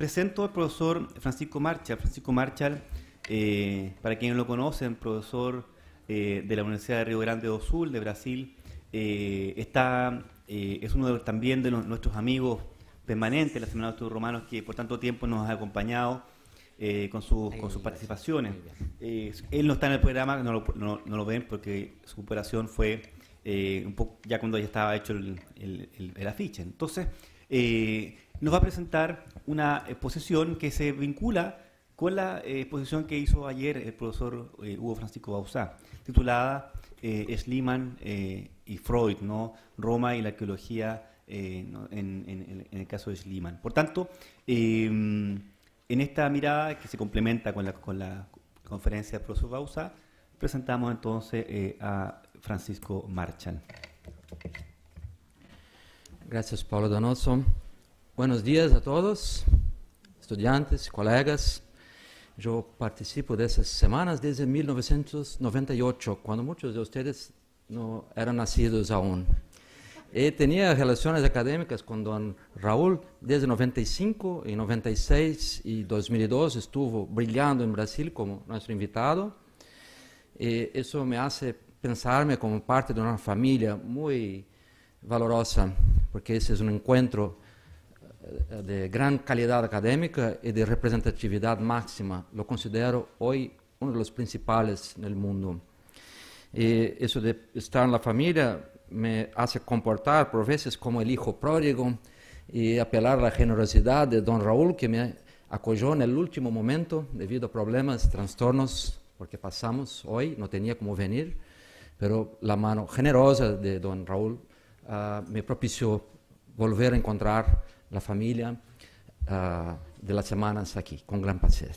presento al profesor Francisco Marchal. Francisco Marchal, para quienes lo conocen, profesor de la Universidad de Río Grande do Sul, de Brasil, es uno también de nuestros amigos permanentes de la Semana de Estudios Romanos, que por tanto tiempo nos ha acompañado con sus participaciones. Él no está en el programa, no lo ven porque su operación fue un poco ya cuando ya estaba hecho el afiche. Entonces, nos va a presentar una exposición que se vincula con la exposición que hizo ayer el profesor Hugo Francisco Bauzá, titulada Schliemann y Freud, ¿no? Roma y la arqueología ¿no? en el caso de Schliemann. Por tanto, en esta mirada que se complementa con la conferencia del profesor Bauzá, presentamos entonces a Francisco Marchal. Gracias, Paulo Donoso. Buenos días a todos, estudiantes, colegas. Yo participo de esas semanas desde 1998, cuando muchos de ustedes no eran nacidos aún. Tenía relaciones académicas con don Raúl desde 95 y 96 y 2002 estuvo brillando en Brasil como nuestro invitado. Eso me hace pensarme como parte de una familia muy valorosa, porque ese es un encuentro de gran calidad académica y de representatividad máxima. Lo considero hoy uno de los principales en el mundo. Eso de estar en la familia me hace comportar por veces como el hijo pródigo y apelar a la generosidad de don Raúl, que me acogió en el último momento debido a problemas, trastornos, porque pasamos hoy, no tenía cómo venir, pero la mano generosa de don Raúl me propició volver a encontrar la familia de las semanas aquí, con gran placer.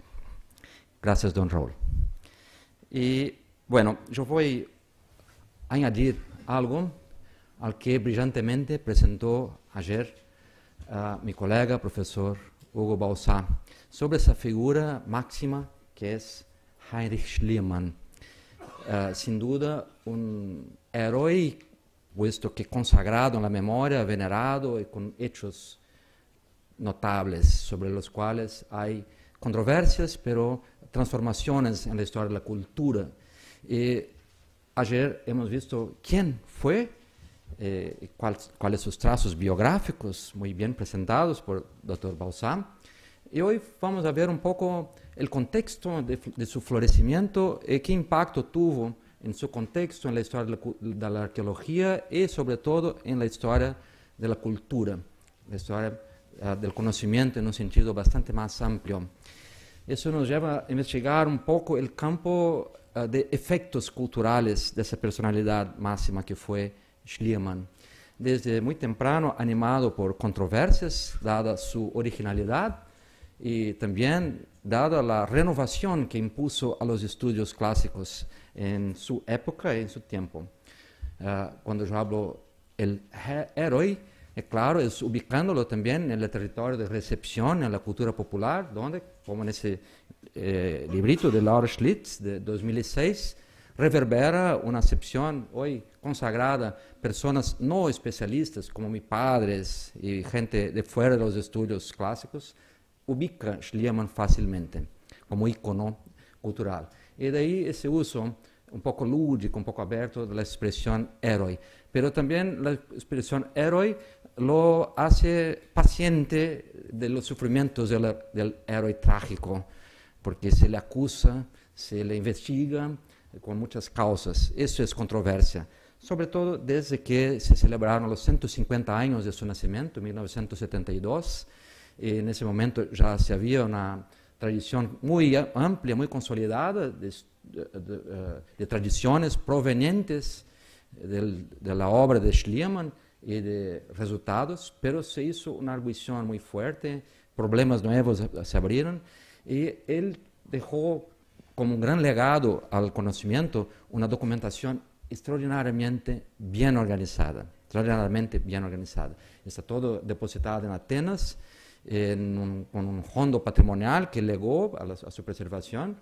Gracias, don Raúl. Y bueno, yo voy a añadir algo al que brillantemente presentó ayer mi colega, profesor Hugo Bauzá, sobre esa figura máxima que es Heinrich Schliemann. Sin duda, un héroe, puesto que consagrado en la memoria, venerado y con hechos notables sobre los cuales hay controversias, pero transformaciones en la historia de la cultura. Ayer hemos visto quién fue, cuáles sus trazos biográficos, muy bien presentados por el doctor Bauzá. Y hoy vamos a ver un poco el contexto de su florecimiento y qué impacto tuvo en su contexto, en la historia de la arqueología y sobre todo en la historia de la cultura, la historia del conocimiento en un sentido bastante más amplio. Eso nos lleva a investigar un poco el campo de efectos culturales de esa personalidad máxima que fue Schliemann. Desde muy temprano, animado por controversias, dada su originalidad y también dada la renovación que impuso a los estudios clásicos en su época y en su tiempo. Cuando yo hablo el héroe, claro, es ubicándolo también en el territorio de recepción, en la cultura popular, donde, como en ese librito de Laura Schlitz de 2006, reverbera una acepción hoy consagrada. Personas no especialistas, como mis padres y gente de fuera de los estudios clásicos, ubica Schliemann fácilmente como ícono cultural. Y de ahí ese uso un poco lúdico, un poco abierto de la expresión héroe. Pero también la expresión héroe lo hace paciente de los sufrimientos del héroe trágico, porque se le acusa, se le investiga con muchas causas. Eso es controversia, sobre todo desde que se celebraron los 150 años de su nacimiento, en 1972. En ese momento ya se había una tradición muy amplia, muy consolidada de tradiciones provenientes de la obra de Schliemann y de resultados, pero se hizo una arguición muy fuerte, problemas nuevos se abrieron, y él dejó como un gran legado al conocimiento una documentación extraordinariamente bien organizada, Está todo depositado en Atenas, con un fondo patrimonial que legó a su preservación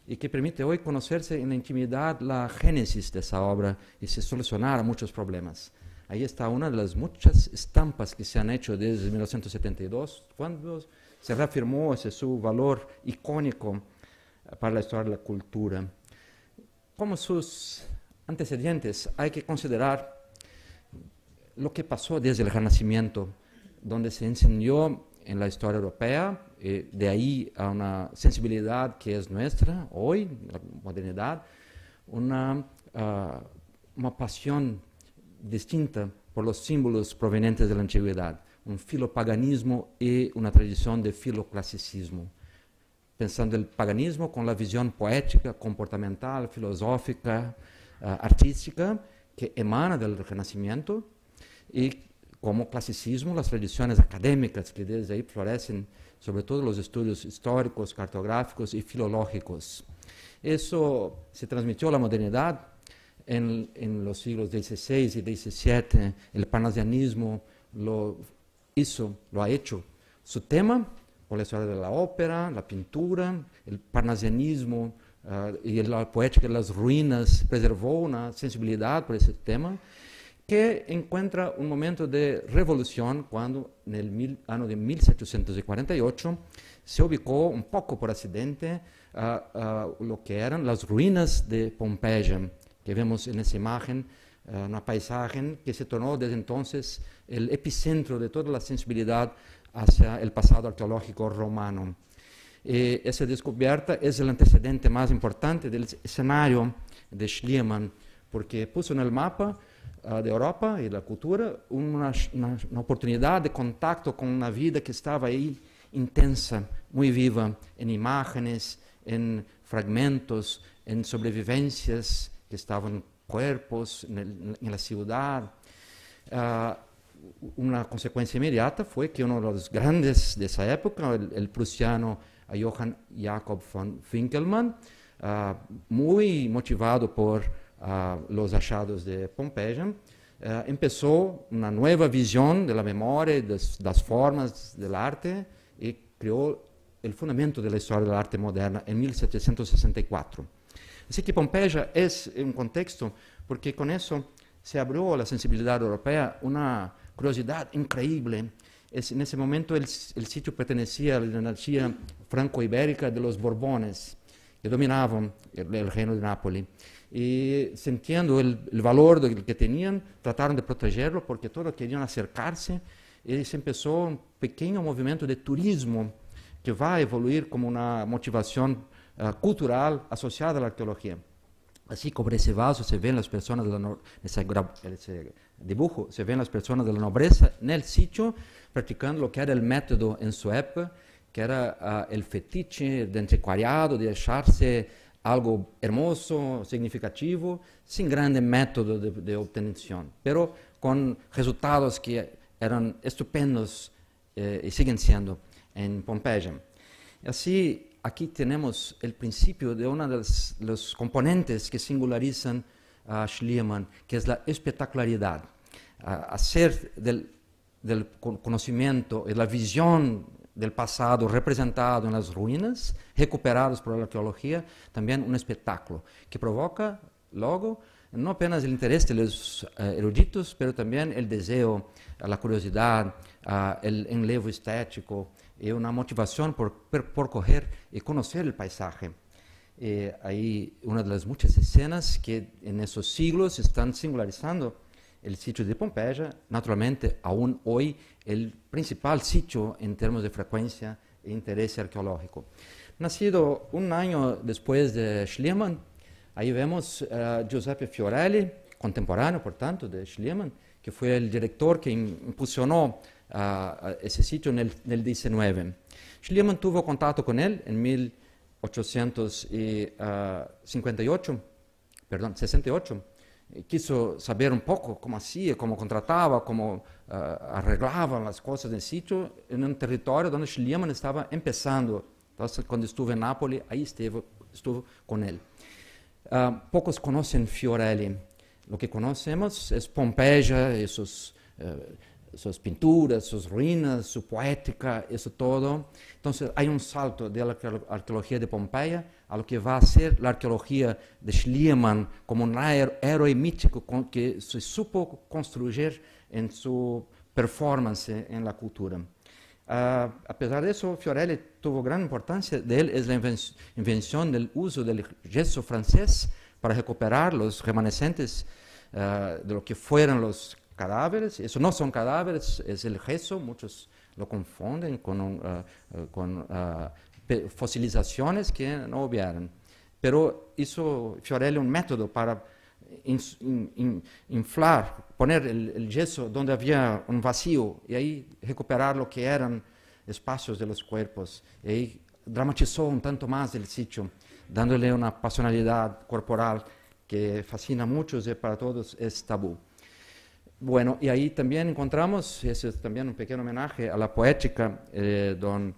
y que permite hoy conocerse en la intimidad la génesis de esa obra y se solucionar muchos problemas. Ahí está una de las muchas estampas que se han hecho desde 1972, cuando se reafirmó ese su valor icónico para la historia de la cultura. Como sus antecedentes, hay que considerar lo que pasó desde el Renacimiento, donde se enseñó en la historia europea, de ahí a una sensibilidad que es nuestra hoy, la modernidad, una pasión distinta por los símbolos provenientes de la antigüedad, un filopaganismo y una tradición de filoclasicismo, pensando el paganismo con la visión poética, comportamental, filosófica, artística, que emana del Renacimiento, y como clasicismo, las tradiciones académicas que desde ahí florecen, sobre todo los estudios históricos, cartográficos y filológicos. Eso se transmitió a la modernidad en los siglos XVI y XVII. El parnasianismo lo ha hecho su tema por la historia de la ópera, la pintura. El parnasianismo y la poética de las ruinas preservó una sensibilidad por ese tema, que encuentra un momento de revolución cuando en el año de 1748 se ubicó un poco por accidente lo que eran las ruinas de Pompeya, que vemos en esa imagen, una paisaje que se tornó desde entonces el epicentro de toda la sensibilidad hacia el pasado arqueológico romano. Esa descubierta es el antecedente más importante del escenario de Schliemann, porque puso en el mapa de Europa y la cultura una oportunidad de contacto con una vida que estaba ahí intensa, muy viva, en imágenes, en fragmentos, en sobrevivencias que estaban en cuerpos, en la ciudad. Una consecuencia inmediata fue que uno de los grandes de esa época, el prusiano Johann Jakob von Winkelmann, muy motivado por los hallados de Pompeya, empezó una nueva visión de la memoria y de las formas del arte y creó el fundamento de la historia del arte moderna en 1764. Así que Pompeya es un contexto porque con eso se abrió a la sensibilidad europea una curiosidad increíble. En ese momento el sitio pertenecía a la dinastía franco-ibérica de los Borbones, que dominaban el reino de Nápoles. Y sintiendo el valor que tenían, trataron de protegerlo porque todos querían acercarse, y se empezó un pequeño movimiento de turismo que va a evoluir como una motivación cultural asociada a la arqueología. Así como ese vaso se ven las personas ese dibujo, se ven las personas de la nobleza en el sitio practicando lo que era el método en su época, que era el fetiche de anticuariado, de echarse algo hermoso, significativo, sin grande método de obtención, pero con resultados que eran estupendos y siguen siendo en Pompeya. Así, aquí tenemos el principio de uno de los componentes que singularizan a Schliemann, que es la espectacularidad. Hacer del conocimiento y la visión del pasado representado en las ruinas, recuperados por la arqueología, también un espectáculo que provoca luego no apenas el interés de los eruditos, pero también el deseo, la curiosidad, el enlevo estético y una motivación por percorrer y conocer el paisaje. Hay una de las muchas escenas que en esos siglos están singularizando el sitio de Pompeya, naturalmente aún hoy el principal sitio en términos de frecuencia e interés arqueológico. Nacido un año después de Schliemann, ahí vemos Giuseppe Fiorelli, contemporáneo, por tanto, de Schliemann, que fue el director que impulsionó ese sitio en el 19. Schliemann tuvo contacto con él en 68. Quiso saber un poco cómo hacía, cómo contrataba, cómo arreglaban las cosas del sitio en un territorio donde Schliemann estaba empezando. Entonces, cuando estuve en Nápoles, ahí estuvo con él. Pocos conocen Fiorelli. Lo que conocemos es Pompeya, sus pinturas, sus ruinas, su poética, eso todo. Entonces, hay un salto de la arqueología de Pompeya a lo que va a ser la arqueología de Schliemann como un héroe mítico que se supo construir en su performance en la cultura. a pesar de eso, Fiorelli tuvo gran importancia. De él es la invención del uso del yeso francés para recuperar los remanescentes de lo que fueran los cadáveres. Eso no son cadáveres, es el yeso. Muchos lo confunden con fosilizaciones que no hubieran. Pero hizo Fiorelli un método para inflar, poner el yeso donde había un vacío y ahí recuperar lo que eran espacios de los cuerpos. Y ahí dramatizó un tanto más el sitio, dándole una pasionalidad corporal que fascina a muchos y para todos es tabú. Bueno, y ahí también encontramos, ese es también un pequeño homenaje a la poética de don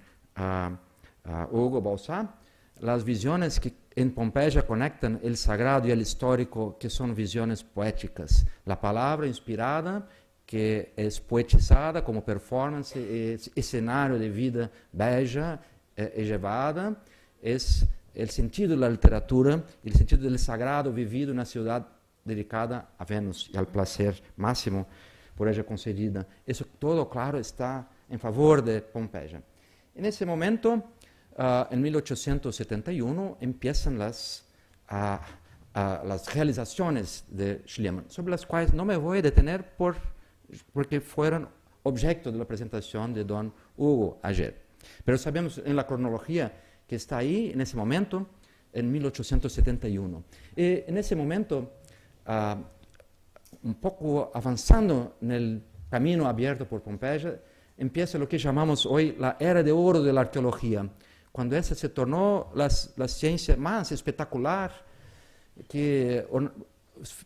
Hugo Balzac, las visiones que en Pompeya conectan el sagrado y el histórico, que son visiones poéticas. La palabra inspirada, que es poetizada como performance, es escenario de vida bella y llevada, es el sentido de la literatura, el sentido del sagrado vivido en una ciudad dedicada a Venus y al placer máximo por ella concedida. Eso todo, claro, está en favor de Pompeya. En ese momento, en 1871, empiezan las realizaciones de Schliemann, sobre las cuales no me voy a detener porque fueron objeto de la presentación de don Hugo ayer. Pero sabemos en la cronología que está ahí, en ese momento, en 1871. Y en ese momento, un poco avanzando en el camino abierto por Pompeya, empieza lo que llamamos hoy la era de oro de la arqueología, cuando esa se tornó la ciencia más espectacular, que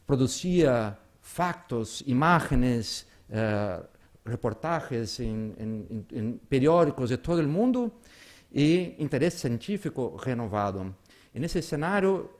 producía factos, imágenes, reportajes en periódicos de todo el mundo y interés científico renovado. En ese escenario,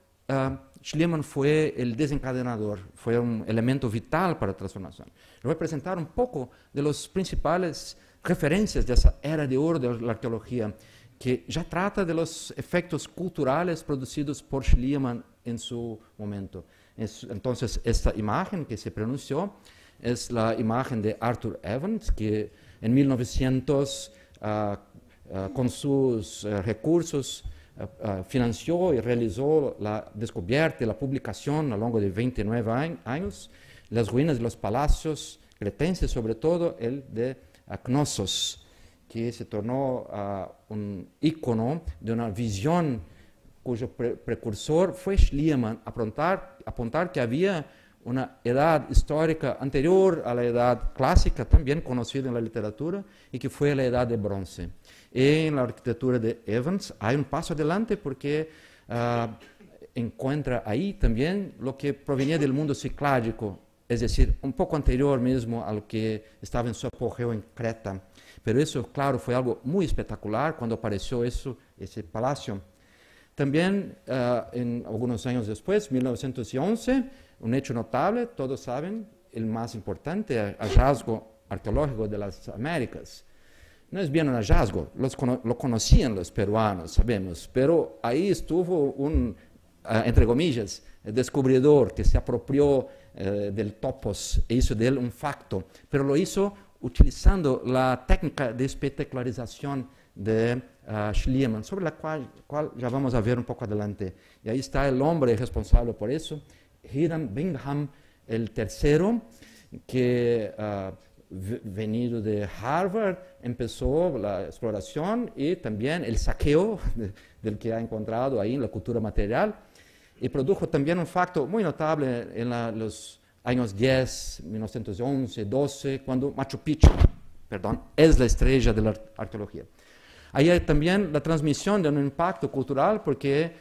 Schliemann fue el desencadenador, fue un elemento vital para la transformación. Le voy a presentar un poco de las principales referencias de esa era de oro de la arqueología, que ya trata de los efectos culturales producidos por Schliemann en su momento. Entonces, esta imagen que se pronunció es la imagen de Arthur Evans, que en 1900, con sus recursos, financió y realizó la descubierta y la publicación a lo largo de 29 años, las ruinas de los palacios cretenses, sobre todo el de Knossos, que se tornó un ícono de una visión cuyo precursor fue Schliemann, apuntar que había una edad histórica anterior a la edad clásica, también conocida en la literatura, y que fue la edad de bronce. En la arquitectura de Evans hay un paso adelante porque encuentra ahí también lo que provenía del mundo cicládico, es decir, un poco anterior mismo a lo que estaba en su apogeo en Creta. Pero eso, claro, fue algo muy espectacular cuando apareció ese palacio. También, algunos años después, 1911, un hecho notable, todos saben, el más importante hallazgo arqueológico de las Américas. No es bien un hallazgo, lo conocían los peruanos, sabemos, pero ahí estuvo entre comillas, descubridor que se apropió del topos e hizo de él un facto, pero lo hizo utilizando la técnica de espectacularización de Schliemann, sobre la cual ya vamos a ver un poco adelante. Y ahí está el hombre responsable por eso, Hiram Bingham el tercero, que venido de Harvard empezó la exploración y también el saqueo del que ha encontrado ahí en la cultura material, y produjo también un facto muy notable en los años 10, 1911, 12, cuando Machu Picchu, es la estrella de la arqueología. Ahí hay también la transmisión de un impacto cultural, porque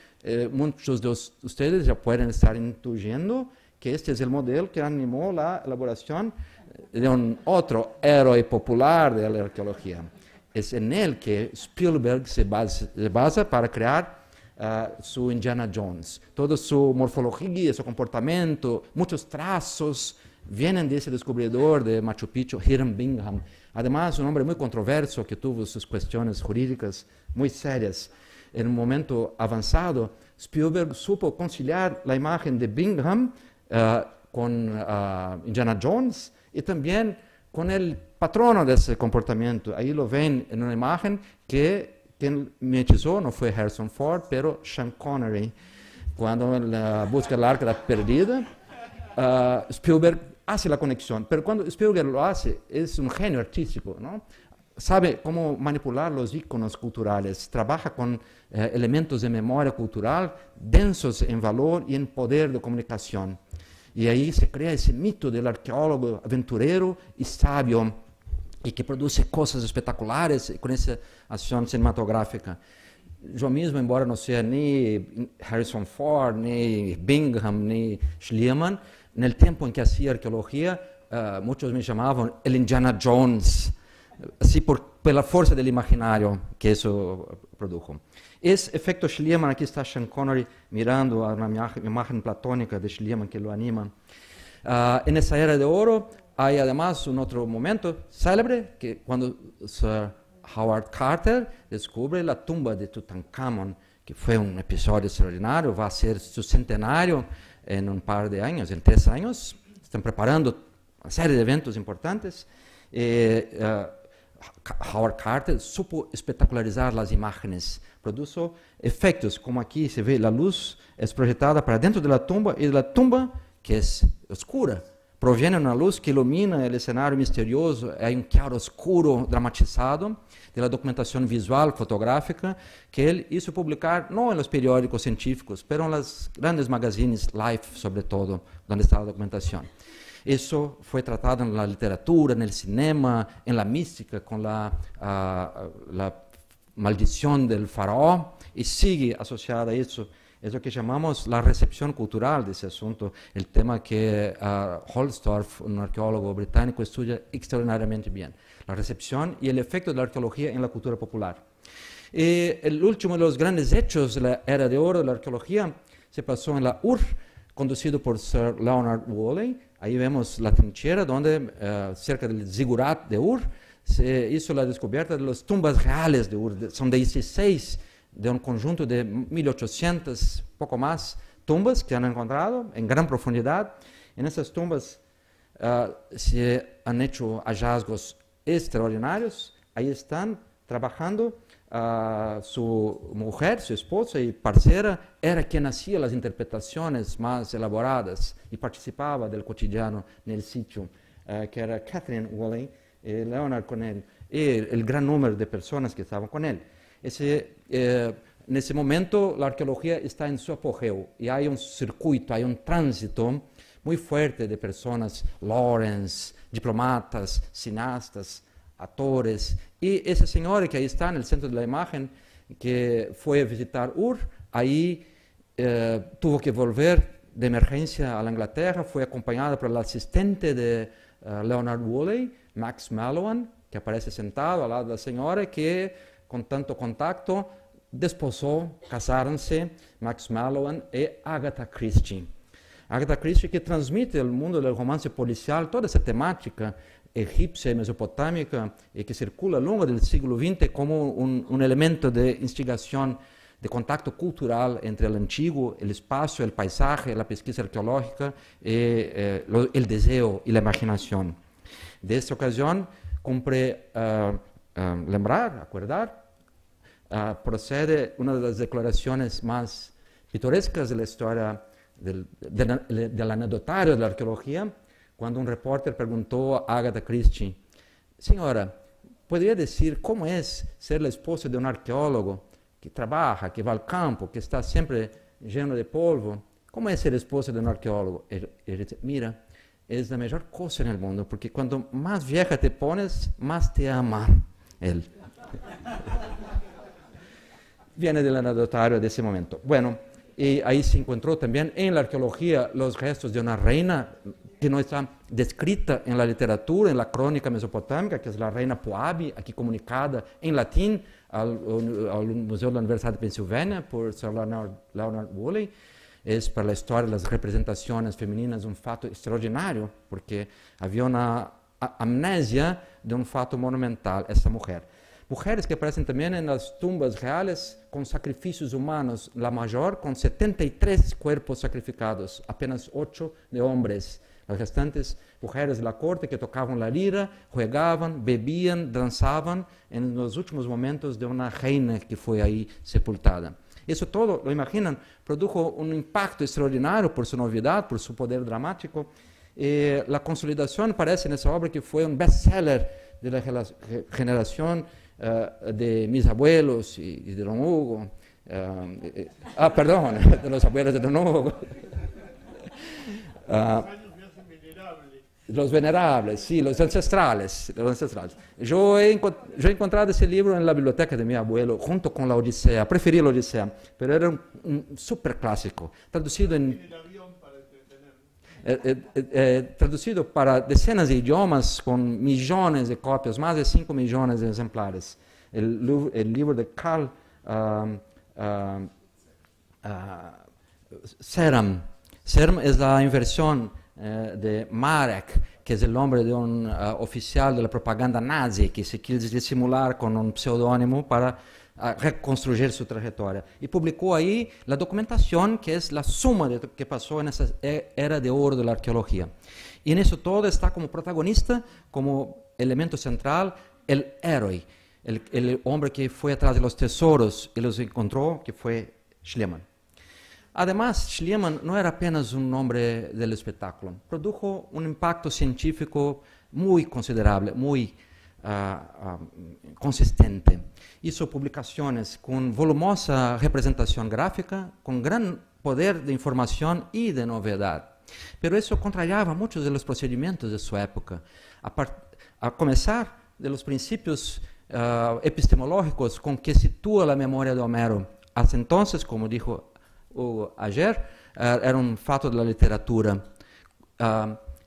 muchos de ustedes ya pueden estar intuyendo que este es el modelo que animó la elaboración de un otro héroe popular de la arqueología. Es en él que Spielberg se basa para crear su Indiana Jones. Toda su morfología, su comportamiento, muchos trazos vienen de ese descubridor de Machu Picchu, Hiram Bingham. Además, un hombre muy controverso que tuvo sus cuestiones jurídicas muy serias. En un momento avanzado, Spielberg supo conciliar la imagen de Bingham con Indiana Jones y también con el patrono de ese comportamiento. Ahí lo ven en una imagen que quien me hechizó no fue Harrison Ford, pero Sean Connery. Cuando en la búsqueda del arca perdida, Spielberg hace la conexión. Pero cuando Spielberg lo hace, es un genio artístico, ¿no? Sabe cómo manipular los iconos culturales, trabaja con elementos de memoria cultural densos en valor y en poder de comunicación. Y ahí se crea ese mito del arqueólogo aventurero y sabio, y que produce cosas espectaculares con esa acción cinematográfica. Yo mismo, embora no sea ni Harrison Ford, ni Bingham, ni Schliemann, en el tiempo en que hacía arqueología, muchos me llamaban el Indiana Jones, así por la fuerza del imaginario que eso produjo. Es efecto Schliemann, aquí está Sean Connery mirando a una imagen platónica de Schliemann que lo anima. En esa era de oro hay además un otro momento célebre, que cuando Sir Howard Carter descubre la tumba de Tutankamón, que fue un episodio extraordinario, va a ser su centenario en un par de años, en 3 años. Están preparando una serie de eventos importantes. Howard Carter supo espectacularizar las imágenes, produjo efectos, como aquí se ve, la luz es proyectada para dentro de la tumba, y de la tumba, que es oscura, proviene una luz que ilumina el escenario misterioso. Hay un claro oscuro dramatizado de la documentación visual, fotográfica, que él hizo publicar, no en los periódicos científicos, pero en los grandes magazines, Life sobre todo, donde está la documentación. Eso fue tratado en la literatura, en el cinema, en la mística, con la maldición del faraón, y sigue asociada a eso. Es lo que llamamos la recepción cultural de ese asunto, el tema que Holstorff, un arqueólogo británico, estudia extraordinariamente bien. La recepción y el efecto de la arqueología en la cultura popular. El último de los grandes hechos de la era de oro de la arqueología se pasó en la Ur, conducido por Sir Leonard Woolley. Ahí vemos la trinchera donde, cerca del zigurat de Ur, se hizo la descubierta de las tumbas reales de Ur. Son 16 de un conjunto de 1800, poco más, tumbas que han encontrado en gran profundidad. En esas tumbas se han hecho hallazgos extraordinarios. Ahí están trabajando. Su mujer, su esposa y parcera, era quien hacía las interpretaciones más elaboradas y participaba del cotidiano en el sitio, que era Catherine Woolley, Leonard con él, y el gran número de personas que estaban con él. En ese momento la arqueología está en su apogeo y hay un circuito, hay un tránsito muy fuerte de personas, Lawrence, diplomatas, cineastas, actores, y ese señor que ahí está en el centro de la imagen, que fue a visitar Ur, ahí tuvo que volver de emergencia a la Inglaterra, fue acompañado por el asistente de Leonard Woolley, Max Mallowan, que aparece sentado al lado de la señora, que con tanto contacto desposó, casaronse, Max Mallowan y Agatha Christie. Agatha Christie, que transmite al mundo del romance policial toda esa temática egipcia y mesopotámica, y que circula a lo largo del siglo XX como un elemento de instigación, de contacto cultural entre el antiguo, el espacio, el paisaje, la pesquisa arqueológica, el deseo y la imaginación. De esta ocasión, cumple acordar, procede una de las declaraciones más pintorescas de la historia del anecdotario de la arqueología, cuando un reporter preguntó a Agatha Christie: señora, ¿podría decir cómo es ser la esposa de un arqueólogo que trabaja, que va al campo, que está siempre lleno de polvo? ¿Cómo es ser esposa de un arqueólogo? Él dice: mira, es la mejor cosa en el mundo, porque cuando más vieja te pones, más te ama él. Viene del anecdotario de ese momento. Bueno, y ahí se encontró también en la arqueología los restos de una reina que no está descrita en la literatura, en la crónica mesopotámica, que es la reina Puabi, aquí comunicada en latín al Museo de la Universidad de Pensilvania por Sir Leonard Woolley. Es para la historia de las representaciones femeninas un fato extraordinario, porque había una amnesia de un fato monumental, esta mujer. Mujeres que aparecen también en las tumbas reales con sacrificios humanos, la mayor con 73 cuerpos sacrificados, apenas 8 de hombres. Las restantes mujeres de la corte que tocaban la lira, jugaban, bebían, danzaban en los últimos momentos de una reina que fue ahí sepultada. Eso todo, lo imaginan, produjo un impacto extraordinario por su novedad, por su poder dramático. La consolidación parece en esa obra que fue un bestseller de la generación de mis abuelos y de Don Hugo. Perdón, de los abuelos de Don Hugo. Los venerables, sí, los ancestrales. Yo he encontrado ese libro en la biblioteca de mi abuelo, junto con la Odisea. Preferí la Odisea, pero era un súper clásico, traducido traducido para decenas de idiomas, con millones de copias, más de 5 millones de ejemplares. El libro de Carl Seram. Seram es la inversión de Marek, que es el nombre de un oficial de la propaganda nazi que se quiere disimular con un pseudónimo para reconstruir su trayectoria. Y publicó ahí la documentación que es la suma de lo que pasó en esa era de oro de la arqueología. Y en eso todo está como protagonista, como elemento central, el héroe, el hombre que fue atrás de los tesoros y los encontró, que fue Schliemann. Además, Schliemann no era apenas un hombre del espectáculo, produjo un impacto científico muy considerable, muy consistente. Hizo publicaciones con volumosa representación gráfica, con gran poder de información y de novedad. Pero eso contrariaba muchos de los procedimientos de su época, a comenzar de los principios epistemológicos con que sitúa la memoria de Homero. Hasta entonces, como dijo ayer, era un fato de la literatura.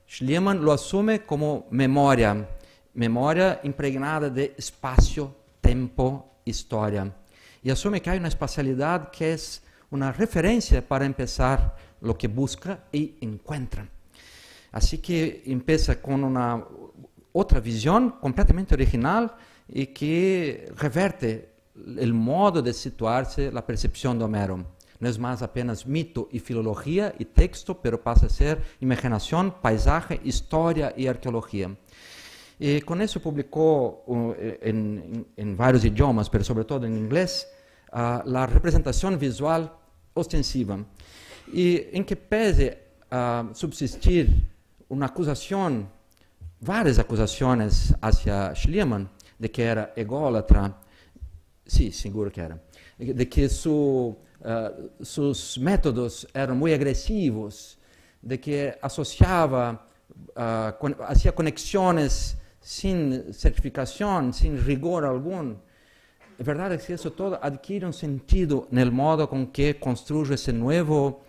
Schliemann lo asume como memoria impregnada de espacio, tiempo, historia. Y asume que hay una espacialidad que es una referencia para empezar lo que busca y encuentra. Así que empieza con una otra visión completamente original y que reverte el modo de situarse la percepción de Homero. No es más apenas mito y filología y texto, pero pasa a ser imaginación, paisaje, historia y arqueología. Y con eso publicó en varios idiomas, pero sobre todo en inglés, la representación visual ostensiva. Y en que pese a subsistir una acusación, varias acusaciones hacia Schliemann, de que era ególatra, sí, seguro que era, de que sus métodos eran muy agresivos, de que asociaba, hacía conexiones sin certificación, sin rigor algún. La verdad es que eso todo adquiere un sentido en el modo con que construye ese nuevo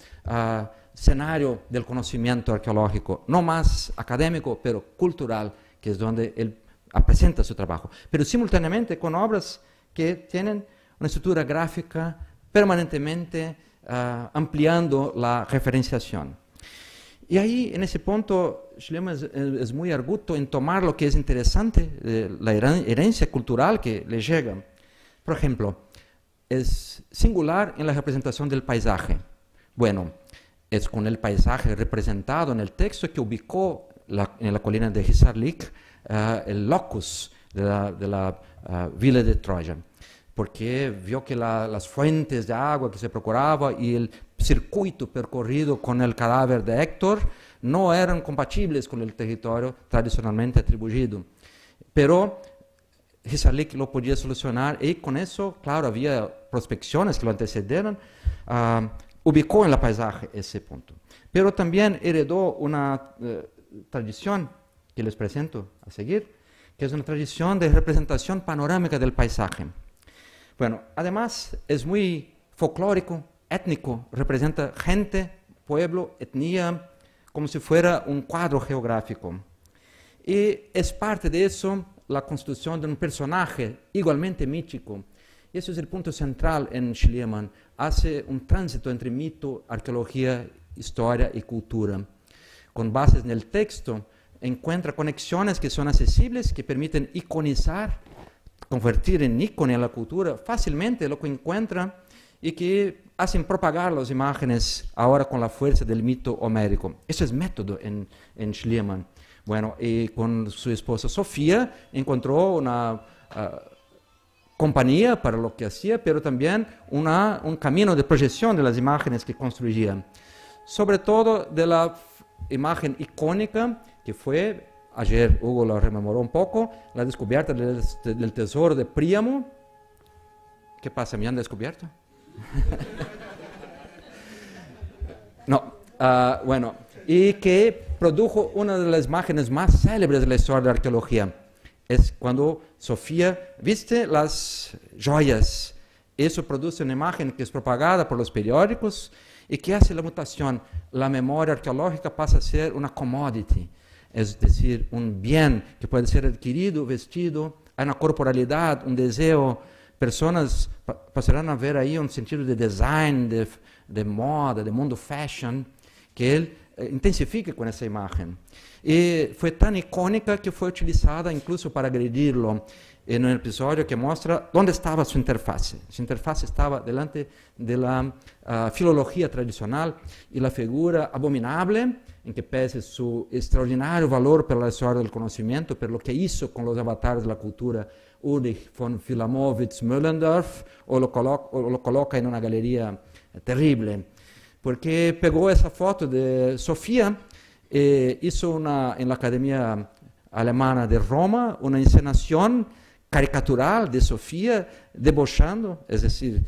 escenario del conocimiento arqueológico, no más académico, pero cultural, que es donde él presenta su trabajo, pero simultáneamente con obras que tienen una estructura gráfica permanentemente ampliando la referenciación. Y ahí, en ese punto, Schliemann es muy arguto en tomar lo que es interesante, la herencia cultural que le llega. Por ejemplo, es singular en la representación del paisaje. Bueno, es con el paisaje representado en el texto que ubicó en la colina de Hisarlik el locus de la villa de Troya, porque vio que las fuentes de agua que se procuraba y el circuito percorrido con el cadáver de Héctor no eran compatibles con el territorio tradicionalmente atribuido. Pero Hisarlik lo podía solucionar y con eso, claro, había prospecciones que lo antecedieron, ubicó en el paisaje ese punto. Pero también heredó una tradición que les presento a seguir, que es una tradición de representación panorámica del paisaje. Bueno, además es muy folclórico, étnico, representa gente, pueblo, etnia, como si fuera un cuadro geográfico. Y es parte de eso la construcción de un personaje igualmente mítico. Y ese es el punto central en Schliemann. Hace un tránsito entre mito, arqueología, historia y cultura. Con bases en el texto, encuentra conexiones que son accesibles, que permiten iconizar, convertir en ícono en la cultura fácilmente lo que encuentra y que hacen propagar las imágenes ahora con la fuerza del mito homérico. Ese es método en Schliemann. Bueno, y con su esposa Sofía encontró una compañía para lo que hacía, pero también un camino de proyección de las imágenes que construían. Sobre todo de la imagen icónica que fue, ayer Hugo lo rememoró un poco, la descubierta del tesoro de Príamo. ¿Qué pasa? ¿Me han descubierto? No, bueno, y que produjo una de las imágenes más célebres de la historia de la arqueología. Es cuando Sofía viste las joyas. Eso produce una imagen que es propagada por los periódicos y que hace la mutación. La memoria arqueológica pasa a ser una commodity, es decir, un bien que puede ser adquirido, vestido, hay una corporalidad, un deseo. Personas pasarán a ver ahí un sentido de design, de moda, de mundo fashion, que él intensifica con esa imagen. Y fue tan icónica que fue utilizada incluso para agredirlo en un episodio que muestra dónde estaba su interfaz. Su interfaz estaba delante de la filología tradicional y la figura abominable, en que pese su extraordinario valor para la historia del conocimiento, por lo que hizo con los avatares de la cultura, Ulrich von Wilamowitz-Möllendorf, o lo coloca en una galería terrible, porque pegó esa foto de Sofía, hizo en la Academia Alemana de Roma una encenación caricatural de Sofía, debochando, es decir,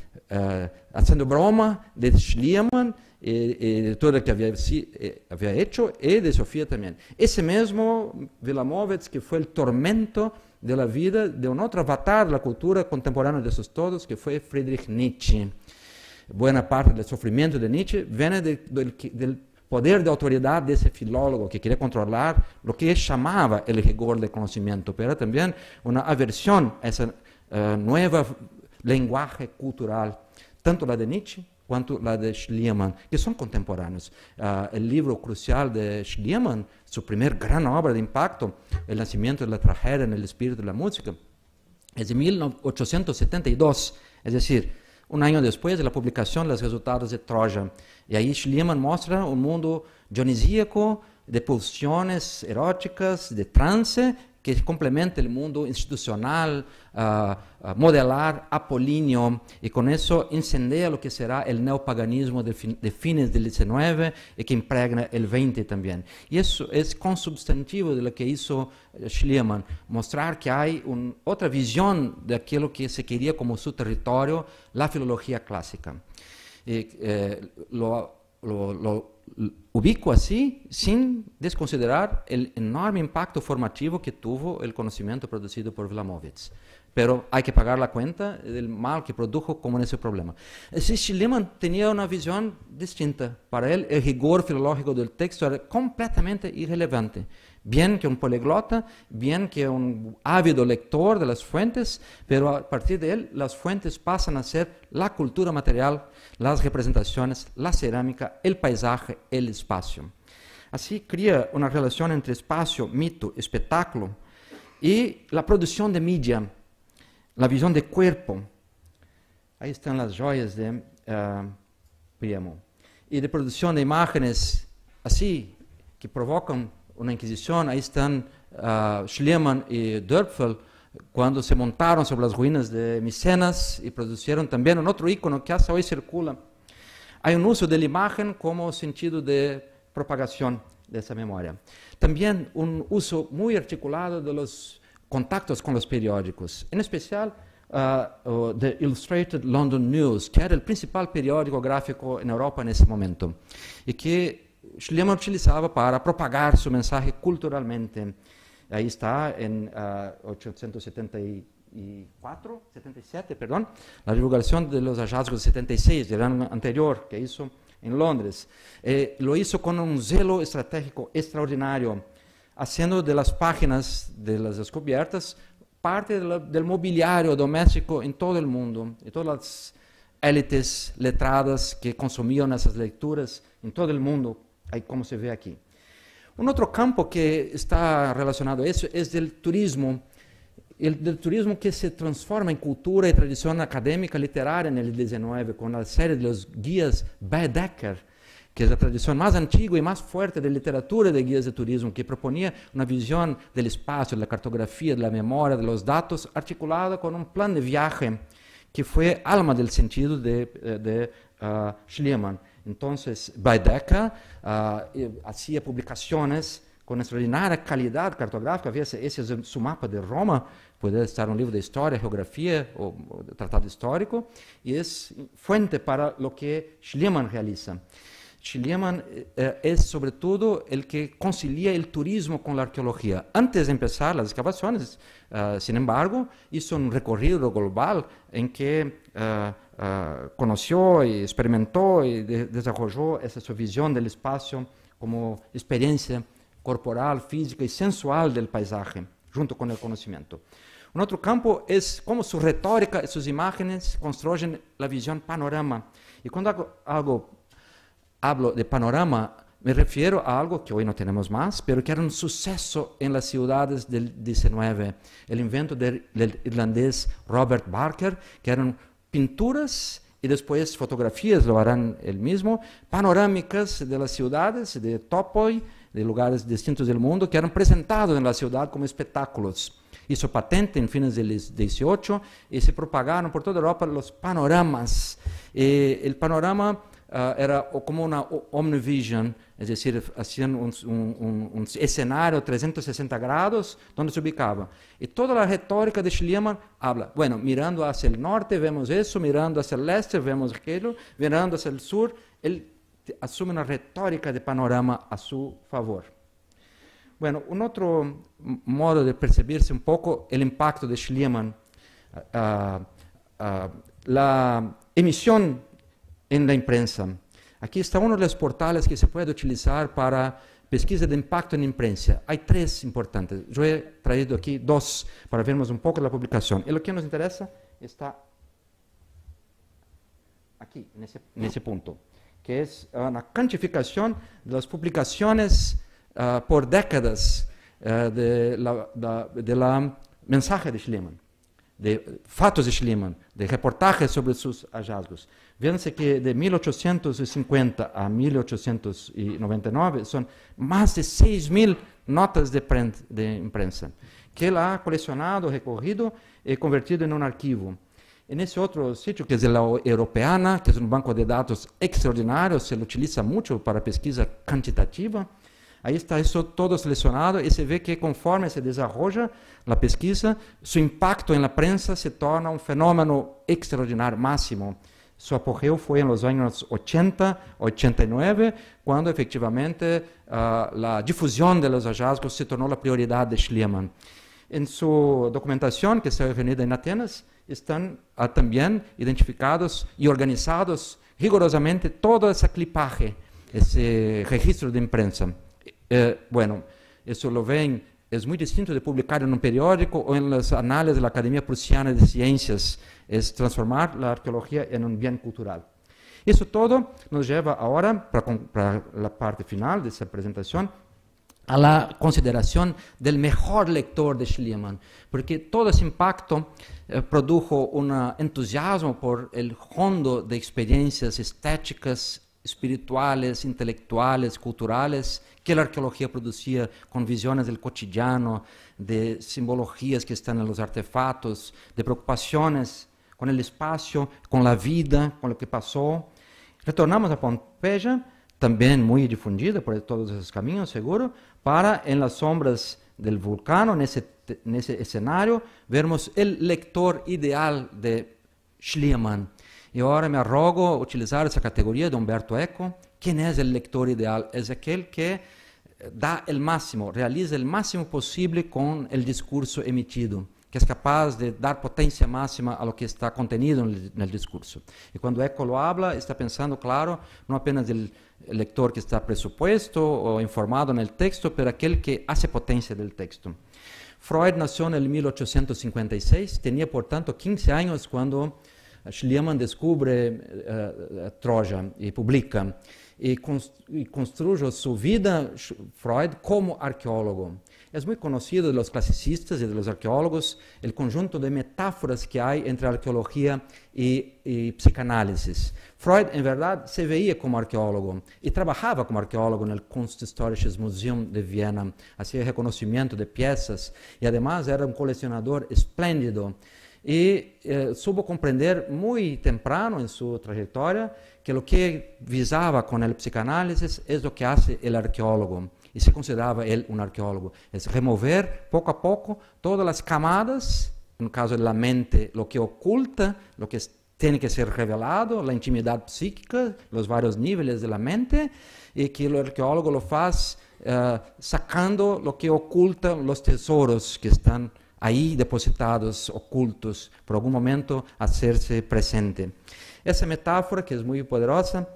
haciendo broma de Schliemann, de todo lo que había hecho, y de Sofía también. Ese mismo Wilamowitz, que fue el tormento de la vida de un otro avatar de la cultura contemporánea de esos todos, que fue Friedrich Nietzsche. Buena parte del sufrimiento de Nietzsche viene del poder de autoridad de ese filólogo que quería controlar lo que él llamaba el rigor del conocimiento, pero también una aversión a ese nuevo lenguaje cultural, tanto la de Nietzsche cuanto la de Schliemann, que son contemporáneos. El libro crucial de Schliemann, su primer gran obra de impacto, El nacimiento de la tragedia en el espíritu de la música, es de 1872, es decir, un año después de la publicación de los resultados de Troya. Y ahí Schliemann muestra un mundo dionisíaco, de pulsiones eróticas, de trance, que complementa el mundo institucional, modelar apolíneo, y con eso incendia lo que será el neopaganismo de fines del XIX y que impregna el XX también. Y eso es consubstantivo de lo que hizo Schliemann, mostrar que hay otra visión de aquello que se quería como su territorio, la filología clásica. Lo ubico así sin desconsiderar el enorme impacto formativo que tuvo el conocimiento producido por Wilamowitz. Pero hay que pagar la cuenta del mal que produjo como en ese problema. Schliemann tenía una visión distinta. Para él, el rigor filológico del texto era completamente irrelevante. Bien que un poliglota, bien que un ávido lector de las fuentes, pero a partir de él las fuentes pasan a ser la cultura material, las representaciones, la cerámica, el paisaje, el espacio. Así crea una relación entre espacio, mito, espectáculo y la producción de media, la visión de cuerpo. Ahí están las joyas de Príamo. Y de producción de imágenes así, que provocan una inquisición. Ahí están Schliemann y Dörpfel cuando se montaron sobre las ruinas de Micenas y produjeron también un otro icono que hasta hoy circula. Hay un uso de la imagen como sentido de propagación de esa memoria. También un uso muy articulado de los contactos con los periódicos, en especial The Illustrated London News, que era el principal periódico gráfico en Europa en ese momento, y que Schliemann utilizaba para propagar su mensaje culturalmente. Ahí está en 77, la divulgación de los hallazgos de 76, del año anterior, que hizo en Londres. Lo hizo con un celo estratégico extraordinario, haciendo de las páginas de las descubiertas parte del mobiliario doméstico en todo el mundo, y todas las élites letradas que consumían esas lecturas en todo el mundo, ahí como se ve aquí. Un otro campo que está relacionado a eso es del turismo, del turismo que se transforma en cultura y tradición académica literaria en el 19, con la serie de los guías Baedeker, que es la tradición más antigua y más fuerte de literatura de guías de turismo, que proponía una visión del espacio, de la cartografía, de la memoria, de los datos, articulada con un plan de viaje que fue alma del sentido de Schliemann. Entonces, Baedeker hacía publicaciones con extraordinaria calidad cartográfica. Ese es su mapa de Roma, puede estar un libro de historia, geografía o tratado histórico, y es fuente para lo que Schliemann realiza. Schliemann es sobre todo el que concilia el turismo con la arqueología. Antes de empezar las excavaciones, sin embargo, hizo un recorrido global en que conoció y experimentó y desarrolló esa su visión del espacio como experiencia corporal, física y sensual del paisaje, junto con el conocimiento. Un otro campo es cómo su retórica y sus imágenes construyen la visión panorama. Y cuando hablo de panorama, me refiero a algo que hoy no tenemos más, pero que era un suceso en las ciudades del 19. El invento del irlandés Robert Barker, que eran pinturas y después fotografías, lo harán él mismo, panorámicas de las ciudades, de Topoi, de lugares distintos del mundo, que eran presentados en la ciudad como espectáculos. Hizo patente en fines del 18 y se propagaron por toda Europa los panoramas. El panorama era como una omnivision, es decir, hacían un escenario 360 grados donde se ubicaba. Y toda la retórica de Schliemann habla, bueno, mirando hacia el norte vemos eso, mirando hacia el este vemos aquello, mirando hacia el sur, él asume una retórica de panorama a su favor. Bueno, un otro modo de percibirse un poco el impacto de Schliemann, la emisión en la imprensa. Aquí está uno de los portales que se puede utilizar para pesquisa de impacto en imprensa. Hay tres importantes. Yo he traído aquí dos para vermos un poco la publicación. Y lo que nos interesa está aquí, en ese punto, que es una cuantificación de las publicaciones por décadas de la mensaje de Schliemann, de fatos de Schliemann, de reportajes sobre sus hallazgos. Fíjense que de 1850 a 1899 son más de 6.000 notas de imprensa que él ha coleccionado, recorrido y convertido en un archivo. En ese otro sitio, que es la Europeana, que es un banco de datos extraordinario, se lo utiliza mucho para pesquisa cuantitativa. Ahí está eso todo seleccionado y se ve que conforme se desarrolla la pesquisa, su impacto en la prensa se torna un fenómeno extraordinario, máximo. Su apogeo fue en los años 80, 89, cuando efectivamente la difusión de los hallazgos se tornó la prioridad de Schliemann. En su documentación, que está reunida en Atenas, están también identificados y organizados rigurosamente todo ese clipaje, ese registro de imprensa. Bueno, eso lo ven, es muy distinto de publicar en un periódico o en las análisis de la Academia Prusiana de Ciencias, es transformar la arqueología en un bien cultural. Eso todo nos lleva ahora, para la parte final de esta presentación, a la consideración del mejor lector de Schliemann, porque todo ese impacto produjo un entusiasmo por el fondo de experiencias estéticas, espirituales, intelectuales, culturales, que la arqueología producía con visiones del cotidiano, de simbologías que están en los artefactos, de preocupaciones con el espacio, con la vida, con lo que pasó. Retornamos a Pompeya, también muy difundida por todos esos caminos, seguro, para en las sombras del vulcano, en ese escenario, vermos el lector ideal de Schliemann. Y ahora me arrogo utilizar esa categoría de Umberto Eco. ¿Quién es el lector ideal? Es aquel que da el máximo, realiza el máximo posible con el discurso emitido, que es capaz de dar potencia máxima a lo que está contenido en el discurso. Y cuando Eco lo habla, está pensando, claro, no apenas del lector que está presupuesto o informado en el texto, pero aquel que hace potencia del texto. Freud nació en el 1856, tenía por tanto 15 años cuando Schliemann descubre Troya y publica. Y construyó su vida, Freud, como arqueólogo. Es muy conocido de los clasicistas y de los arqueólogos el conjunto de metáforas que hay entre arqueología y psicanálisis. Freud, en verdad, se veía como arqueólogo y trabajaba como arqueólogo en el Kunsthistorisches Museum de Viena, hacía reconocimiento de piezas y además era un coleccionador espléndido. Y supo comprender muy temprano en su trayectoria que lo que visaba con el psicanálisis es lo que hace el arqueólogo. Y se consideraba él un arqueólogo. Es remover poco a poco todas las camadas, en el caso de la mente, lo que oculta, lo que tiene que ser revelado, la intimidad psíquica, los varios niveles de la mente, y que el arqueólogo lo hace sacando lo que oculta los tesoros que están ahí depositados, ocultos, por algún momento hacerse presente. Esa metáfora, que es muy poderosa,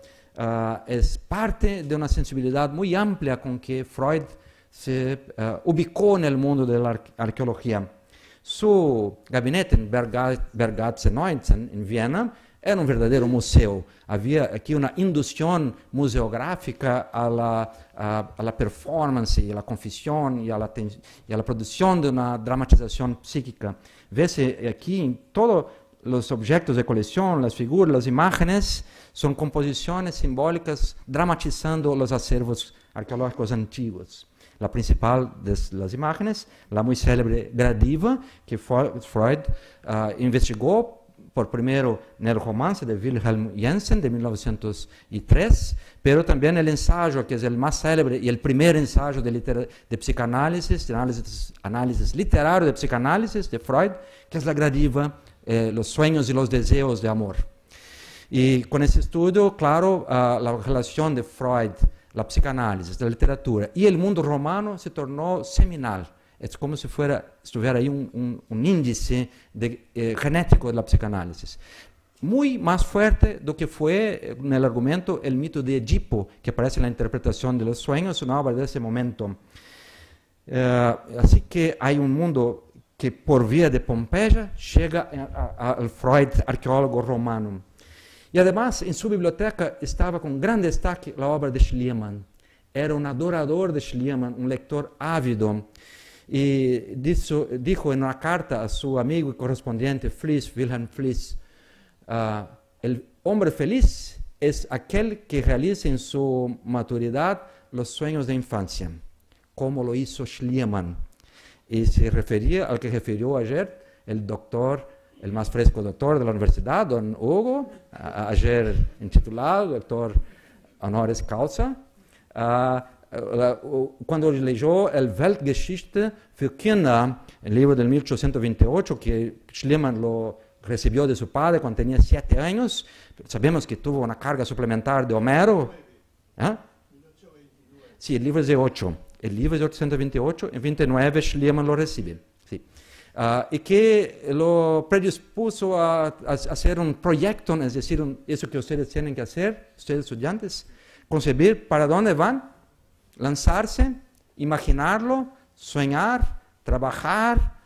es parte de una sensibilidad muy amplia con que Freud se ubicó en el mundo de la arqueología. Su gabinete en Bergatze 19, en Viena, era un verdadero museo. Había aquí una inducción museográfica a la performance, y a la confesión y a la producción de una dramatización psíquica. Vese aquí todos los objetos de colección, las figuras, las imágenes, son composiciones simbólicas dramatizando los acervos arqueológicos antiguos. La principal de las imágenes, la muy célebre Gradiva, que Freud investigó por primero en el romance de Wilhelm Jensen de 1903, pero también el ensayo, que es el más célebre y el primer ensayo de psicanálisis, de análisis literario de psicanálisis de Freud, que es la Gradiva, los sueños y los deseos de amor. Y con ese estudio, claro, la relación de Freud, la psicanálisis, la literatura y el mundo romano se tornó seminal. Es como si estuviera ahí un índice genético de la psicanálisis. Muy más fuerte do que fue en el argumento el mito de Edipo, que aparece en la interpretación de los sueños, una obra de ese momento. Así que hay un mundo que por vía de Pompeya llega al Freud arqueólogo romano. Y además en su biblioteca estaba con gran destaque la obra de Schliemann. Era un adorador de Schliemann, un lector ávido. Y dijo en una carta a su amigo y correspondiente Wilhelm Fliess, el hombre feliz es aquel que realiza en su maturidad los sueños de infancia, como lo hizo Schliemann. Y se refería al que refirió ayer el doctor, el más fresco doctor de la universidad, don Hugo, ayer intitulado doctor honoris causa, cuando leyó el Weltgeschichte für Kinder, el libro del 1828, que Schliemann lo recibió de su padre cuando tenía 7 años, sabemos que tuvo una carga suplementar de Homero. Sí, el libro es de 8. El libro es de 828, en 29 Schliemann lo recibe. Sí. Y que lo predispuso a hacer un proyecto, es decir, eso que ustedes tienen que hacer, ustedes estudiantes, concebir para dónde van, lanzarse, imaginarlo, soñar, trabajar,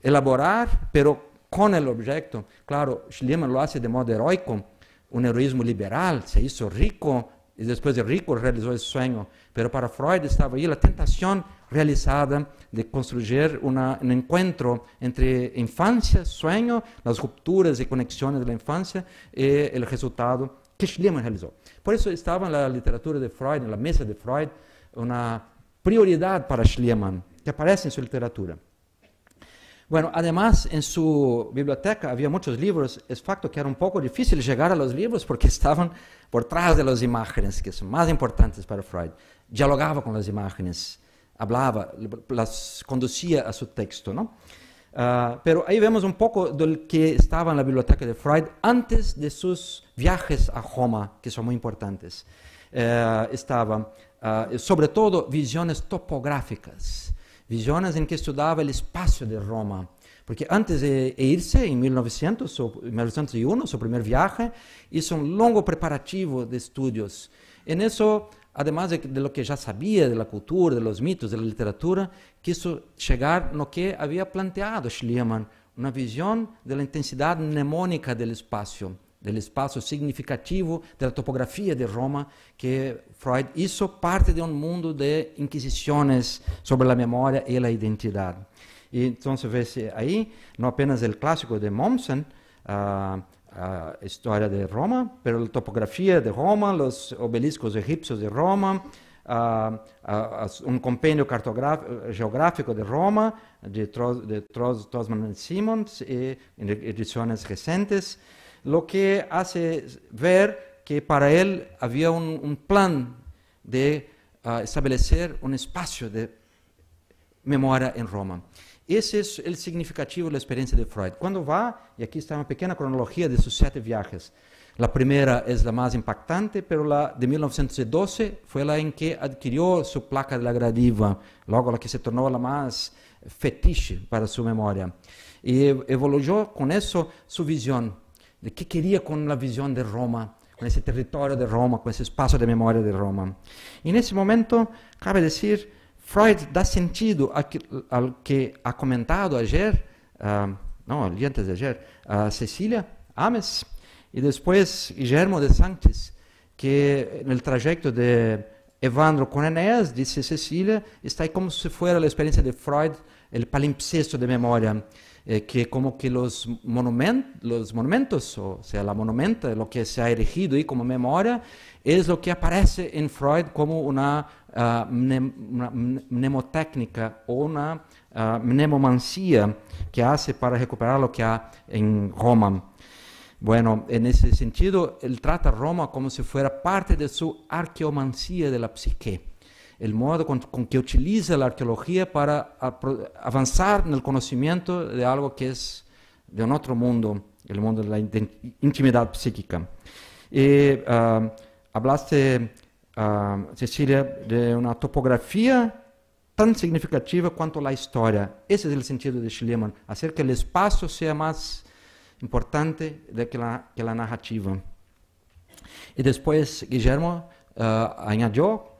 elaborar, pero con el objeto. Claro, Schliemann lo hace de modo heroico, un heroísmo liberal, se hizo rico y después de rico realizó el sueño. Pero para Freud estaba ahí la tentación realizada de construir un encuentro entre infancia, sueño, las rupturas y conexiones de la infancia y el resultado que Schliemann realizó. Por eso estaba en la literatura de Freud, en la mesa de Freud, una prioridad para Schliemann, que aparece en su literatura. Bueno, además en su biblioteca había muchos libros. Es facto que era un poco difícil llegar a los libros porque estaban por detrás de las imágenes, que son más importantes para Freud. Dialogaba con las imágenes, hablaba, las conducía a su texto, ¿no? Pero ahí vemos un poco del que estaba en la biblioteca de Freud antes de sus viajes a Roma, que son muy importantes. Estaban, sobre todo, visiones topográficas, visiones en que estudiaba el espacio de Roma. Porque antes de irse, en 1901, su primer viaje, hizo un largo preparativo de estudios. En eso, además de lo que ya sabía de la cultura, de los mitos, de la literatura, quiso llegar a lo que había planteado Schliemann, una visión de la intensidad mnemónica del espacio, del espacio significativo de la topografía de Roma, que Freud hizo parte de un mundo de inquisiciones sobre la memoria y la identidad. Y entonces ves ahí no apenas el clásico de Mommsen, historia de Roma, pero la topografía de Roma, los obeliscos egipcios de Roma, un compendio geográfico de Roma, de Trossmann y Simons, en ediciones recientes, lo que hace ver que para él había un plan de establecer un espacio de memoria en Roma. Ese es el significativo de la experiencia de Freud. Cuando va, y aquí está una pequeña cronología de sus 7 viajes. La primera es la más impactante, pero la de 1912 fue la en que adquirió su placa de la Gradiva, luego la que se tornó la más fetiche para su memoria. Y evoluyó con eso su visión, de qué quería con la visión de Roma, con ese territorio de Roma, con ese espacio de memoria de Roma. Y en ese momento, cabe decir, Freud da sentido al que ha comentado ayer, el día antes de ayer, Cecilia Ames, y después Guillermo de Sanctis, que en el trayecto de Evandro con Enéas, dice Cecilia, está ahí como si fuera la experiencia de Freud, el palimpsesto de memoria, que como que los monumentos, o sea, la monumenta, lo que se ha erigido ahí como memoria, es lo que aparece en Freud como una mnemotécnica o una mnemomancia que hace para recuperar lo que hay en Roma. Bueno, en ese sentido, él trata a Roma como si fuera parte de su arqueomancia de la psique, el modo con que utiliza la arqueología para avanzar en el conocimiento de algo que es de un otro mundo, el mundo de la intimidad psíquica. Y hablaste, Cecilia, de una topografía tan significativa cuanto la historia. Ese es el sentido de Schliemann, hacer que el espacio sea más importante que la narrativa. Y después Guillermo añadió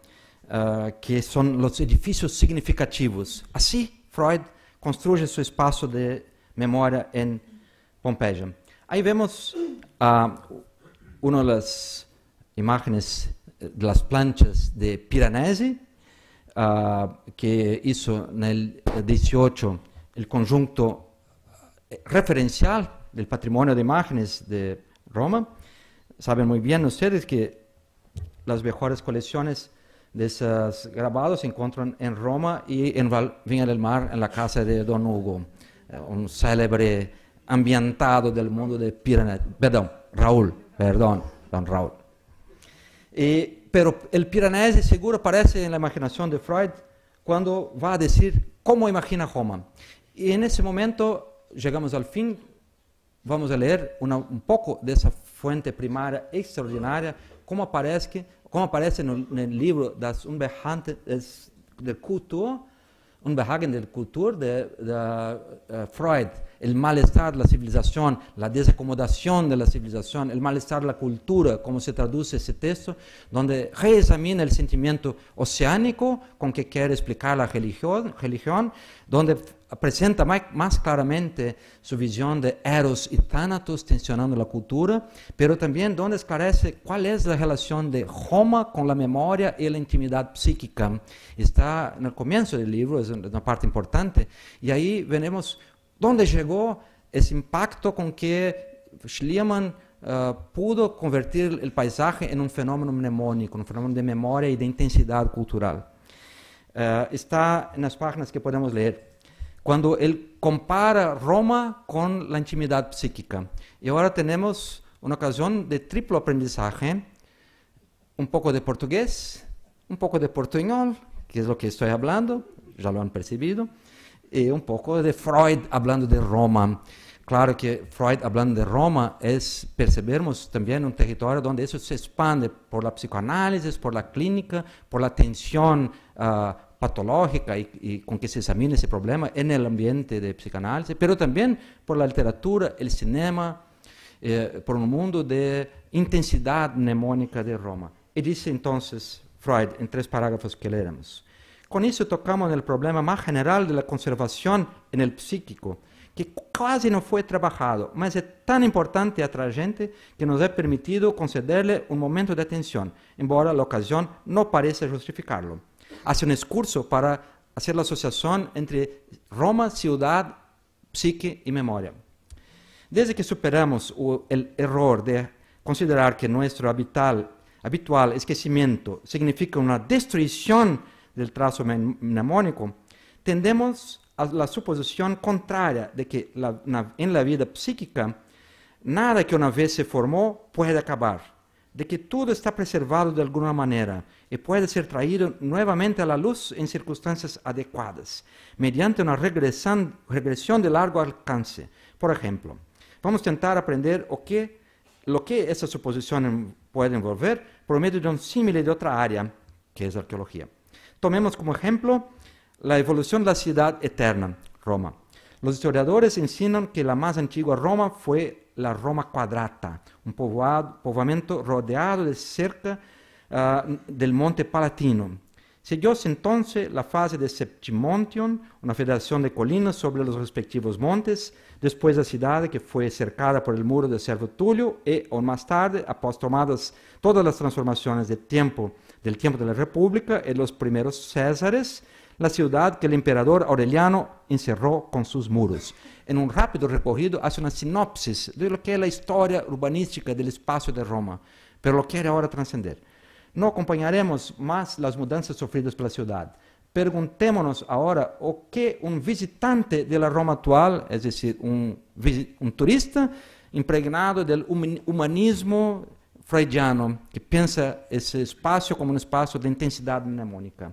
que son los edificios significativos. Así Freud construye su espacio de memoria en Pompeya. Ahí vemos una de las imágenes de las planchas de Piranesi, que hizo en el 18 el conjunto referencial del patrimonio de imágenes de Roma. Saben muy bien ustedes que las mejores colecciones de esos grabados se encuentran en Roma y en Viña del Mar, en la casa de Don Hugo, un célebre ambientado del mundo de Piranesi. Don Raúl. Pero el Piranesi seguro aparece en la imaginación de Freud cuando va a decir cómo imagina Roma. Y en ese momento llegamos al fin. Vamos a leer un poco de esa fuente primaria extraordinaria, como aparece en el libro Das Unbehagen der Kultur, de Freud, el malestar de la civilización, la desacomodación de la civilización, el malestar de la cultura, como se traduce ese texto, donde reexamina el sentimiento oceánico con que quiere explicar la religión, donde presenta más claramente su visión de Eros y Thanatos tensionando la cultura, pero también donde esclarece cuál es la relación de Roma con la memoria y la intimidad psíquica. Está en el comienzo del libro, es una parte importante, y ahí veremos dónde llegó ese impacto con que Schliemann pudo convertir el paisaje en un fenómeno mnemónico, un fenómeno de memoria y de intensidad cultural. Está en las páginas que podemos leer, cuando él compara Roma con la intimidad psíquica. Y ahora tenemos una ocasión de triplo aprendizaje, un poco de portugués, un poco de portuñol, que es lo que estoy hablando, ya lo han percibido, y un poco de Freud hablando de Roma. Claro que Freud hablando de Roma percebemos también un territorio donde eso se expande por la psicoanálisis, por la clínica, por la atención patológica y con que se examina ese problema en el ambiente de psicoanálisis, pero también por la literatura, el cinema, por un mundo de intensidad mnemónica de Roma. Y dice entonces Freud, en 3 parágrafos que leeremos, con eso tocamos el problema más general de la conservación en el psíquico, que casi no fue trabajado, mas es tan importante y atrayente que nos ha permitido concederle un momento de atención, embora la ocasión no parece justificarlo. Hace un excurso para hacer la asociación entre Roma, ciudad, psique y memoria. Desde que superamos el error de considerar que nuestro habitual esquecimiento significa una destrucción del trazo mnemónico, tendemos a la suposición contraria de que en la vida psíquica nada que una vez se formó puede acabar, de que todo está preservado de alguna manera y puede ser traído nuevamente a la luz en circunstancias adecuadas, mediante una regresión de largo alcance. Por ejemplo, vamos a intentar aprender lo que esa suposición puede envolver por medio de un símil de otra área, que es la arqueología. Tomemos como ejemplo la evolución de la ciudad eterna, Roma. Los historiadores enseñan que la más antigua Roma fue la Roma Quadrata, un poblamiento rodeado de cerca del monte Palatino. Siguió entonces la fase de Septimontium, una federación de colinas sobre los respectivos montes, después la ciudad que fue cercada por el muro de Servo Tulio y, aún más tarde, após tomadas todas las transformaciones del tiempo de la República y los primeros Césares, la ciudad que el emperador Aureliano encerró con sus muros. En un rápido recorrido hace una sinopsis de lo que es la historia urbanística del espacio de Roma, pero lo quiere ahora trascender. No acompañaremos más las mudanzas sufridas por la ciudad. Preguntémonos ahora o qué un visitante de la Roma actual, es decir, un turista impregnado del humanismo freudiano, que piensa ese espacio como un espacio de intensidad mnemónica.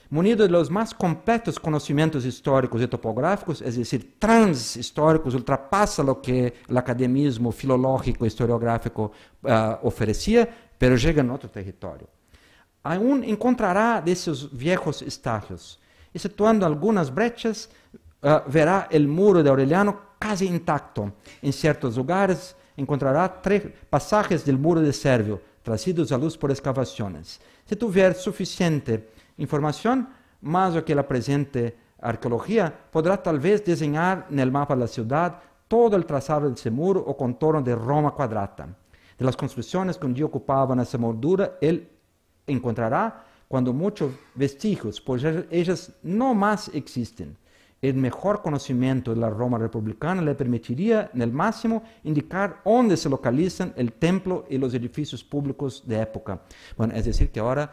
Munido de los más completos conocimientos históricos y topográficos, es decir, transhistóricos, ultrapasa lo que el academismo filológico e historiográfico ofrecía, pero llega en otro territorio. Aún encontrará de esos viejos estagios, y situando algunas brechas, verá el muro de Aureliano casi intacto. En ciertos lugares encontrará 3 pasajes del muro de Servio, trazidos a luz por excavaciones. Si tuviera suficiente información, más lo que la presente arqueología, podrá tal vez diseñar en el mapa de la ciudad todo el trazado de ese muro o contorno de Roma Quadrata. De las construcciones que un día ocupaban esa moldura, él encontrará, cuando muchos vestigios, pues ellas no más existen. El mejor conocimiento de la Roma republicana le permitiría, en el máximo, indicar dónde se localizan el templo y los edificios públicos de época. Bueno, es decir, que ahora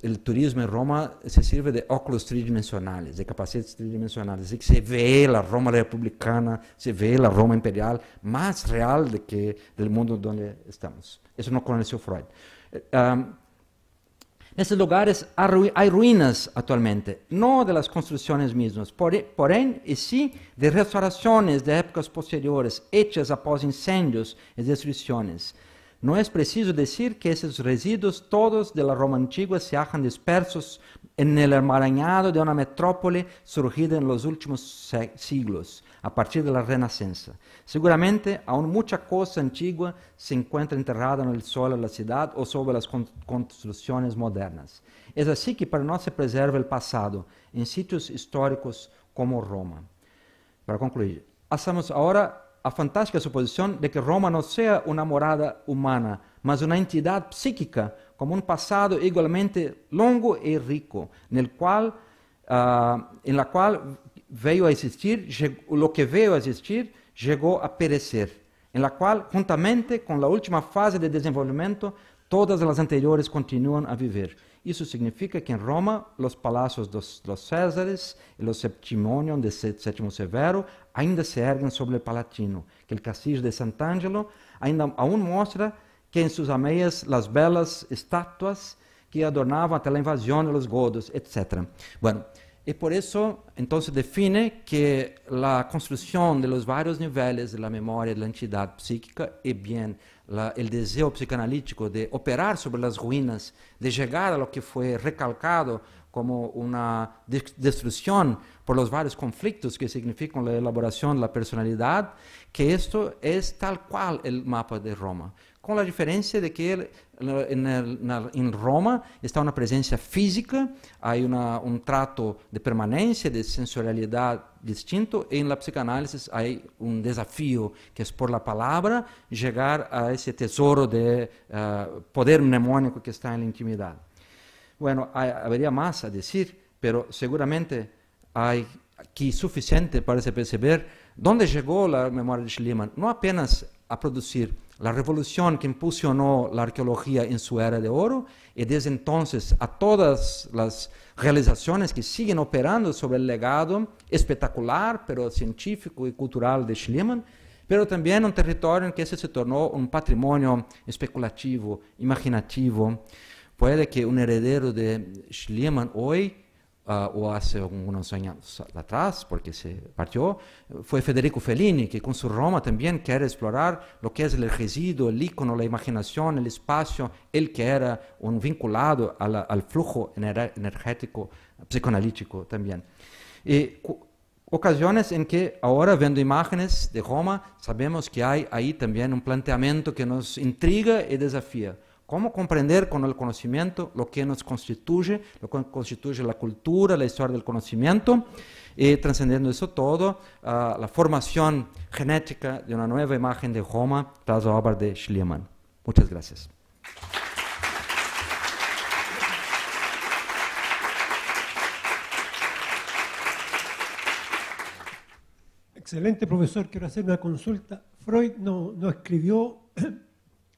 el turismo en Roma se sirve de óculos tridimensionales, de capacetes tridimensionales, así que se ve la Roma republicana, se ve la Roma imperial más real del mundo donde estamos. Eso no conoció Freud. En estos lugares hay ruinas actualmente, no de las construcciones mismas, porém, y sí de restauraciones de épocas posteriores, hechas após incendios y destrucciones. No es preciso decir que esos residuos todos de la Roma antigua se hallan dispersos en el enmarañado de una metrópole surgida en los últimos siglos, a partir de la Renacencia. Seguramente, aún mucha cosa antigua se encuentra enterrada en el suelo de la ciudad o sobre las construcciones modernas. Es así que para no se preserva el pasado en sitios históricos como Roma. Para concluir, hacemos ahora a fantástica suposición de que Roma no sea una morada humana, mas una entidad psíquica, como un pasado igualmente longo y rico, en la cual veio a existir, lo que veio a existir llegó a perecer, en la cual, juntamente con la última fase de desenvolvimiento, todas las anteriores continúan a vivir. Isso significa que en Roma los palacios de los Césares y los Septimonium de Sétimo Severo ainda se erguem sobre el Palatino, que el castillo de Sant'Angelo aún muestra que en sus ameias las belas estatuas que adornaban hasta la invasión de los godos, etc. Bueno, y por eso entonces define que la construcción de los varios niveles de la memoria de la entidad psíquica y bien el deseo psicoanalítico de operar sobre las ruinas, de llegar a lo que fue recalcado como una destrucción por los varios conflictos que significan la elaboración de la personalidad, que esto es tal cual el mapa de Roma, con la diferencia de que en Roma está una presencia física, hay un trato de permanencia, de sensorialidad distinto, y en la psicanálisis hay un desafío que es por la palabra llegar a ese tesoro de poder mnemónico que está en la intimidad. Bueno, habría más a decir, pero seguramente hay aquí suficiente para perceber dónde llegó la memoria de Schliemann, no apenas a producir la revolución que impulsionó la arqueología en su era de oro, y desde entonces a todas las realizaciones que siguen operando sobre el legado espectacular, pero científico y cultural de Schliemann, pero también un territorio en que se tornó un patrimonio especulativo, imaginativo. Puede que un heredero de Schliemann hoy, o hace algunos años atrás, porque se partió, fue Federico Fellini, que con su Roma también quiere explorar lo que es el residuo, el ícono, la imaginación, el espacio, él que era un vinculado al flujo energético psicoanalítico también. Y ocasiones en que ahora, viendo imágenes de Roma, sabemos que hay ahí también un planteamiento que nos intriga y desafía. ¿Cómo comprender con el conocimiento lo que nos constituye, lo que constituye la cultura, la historia del conocimiento, y trascendiendo eso todo, la formación genética de una nueva imagen de Roma tras la obra de Schliemann? Muchas gracias. Excelente, profesor. Quiero hacer una consulta. Freud no escribió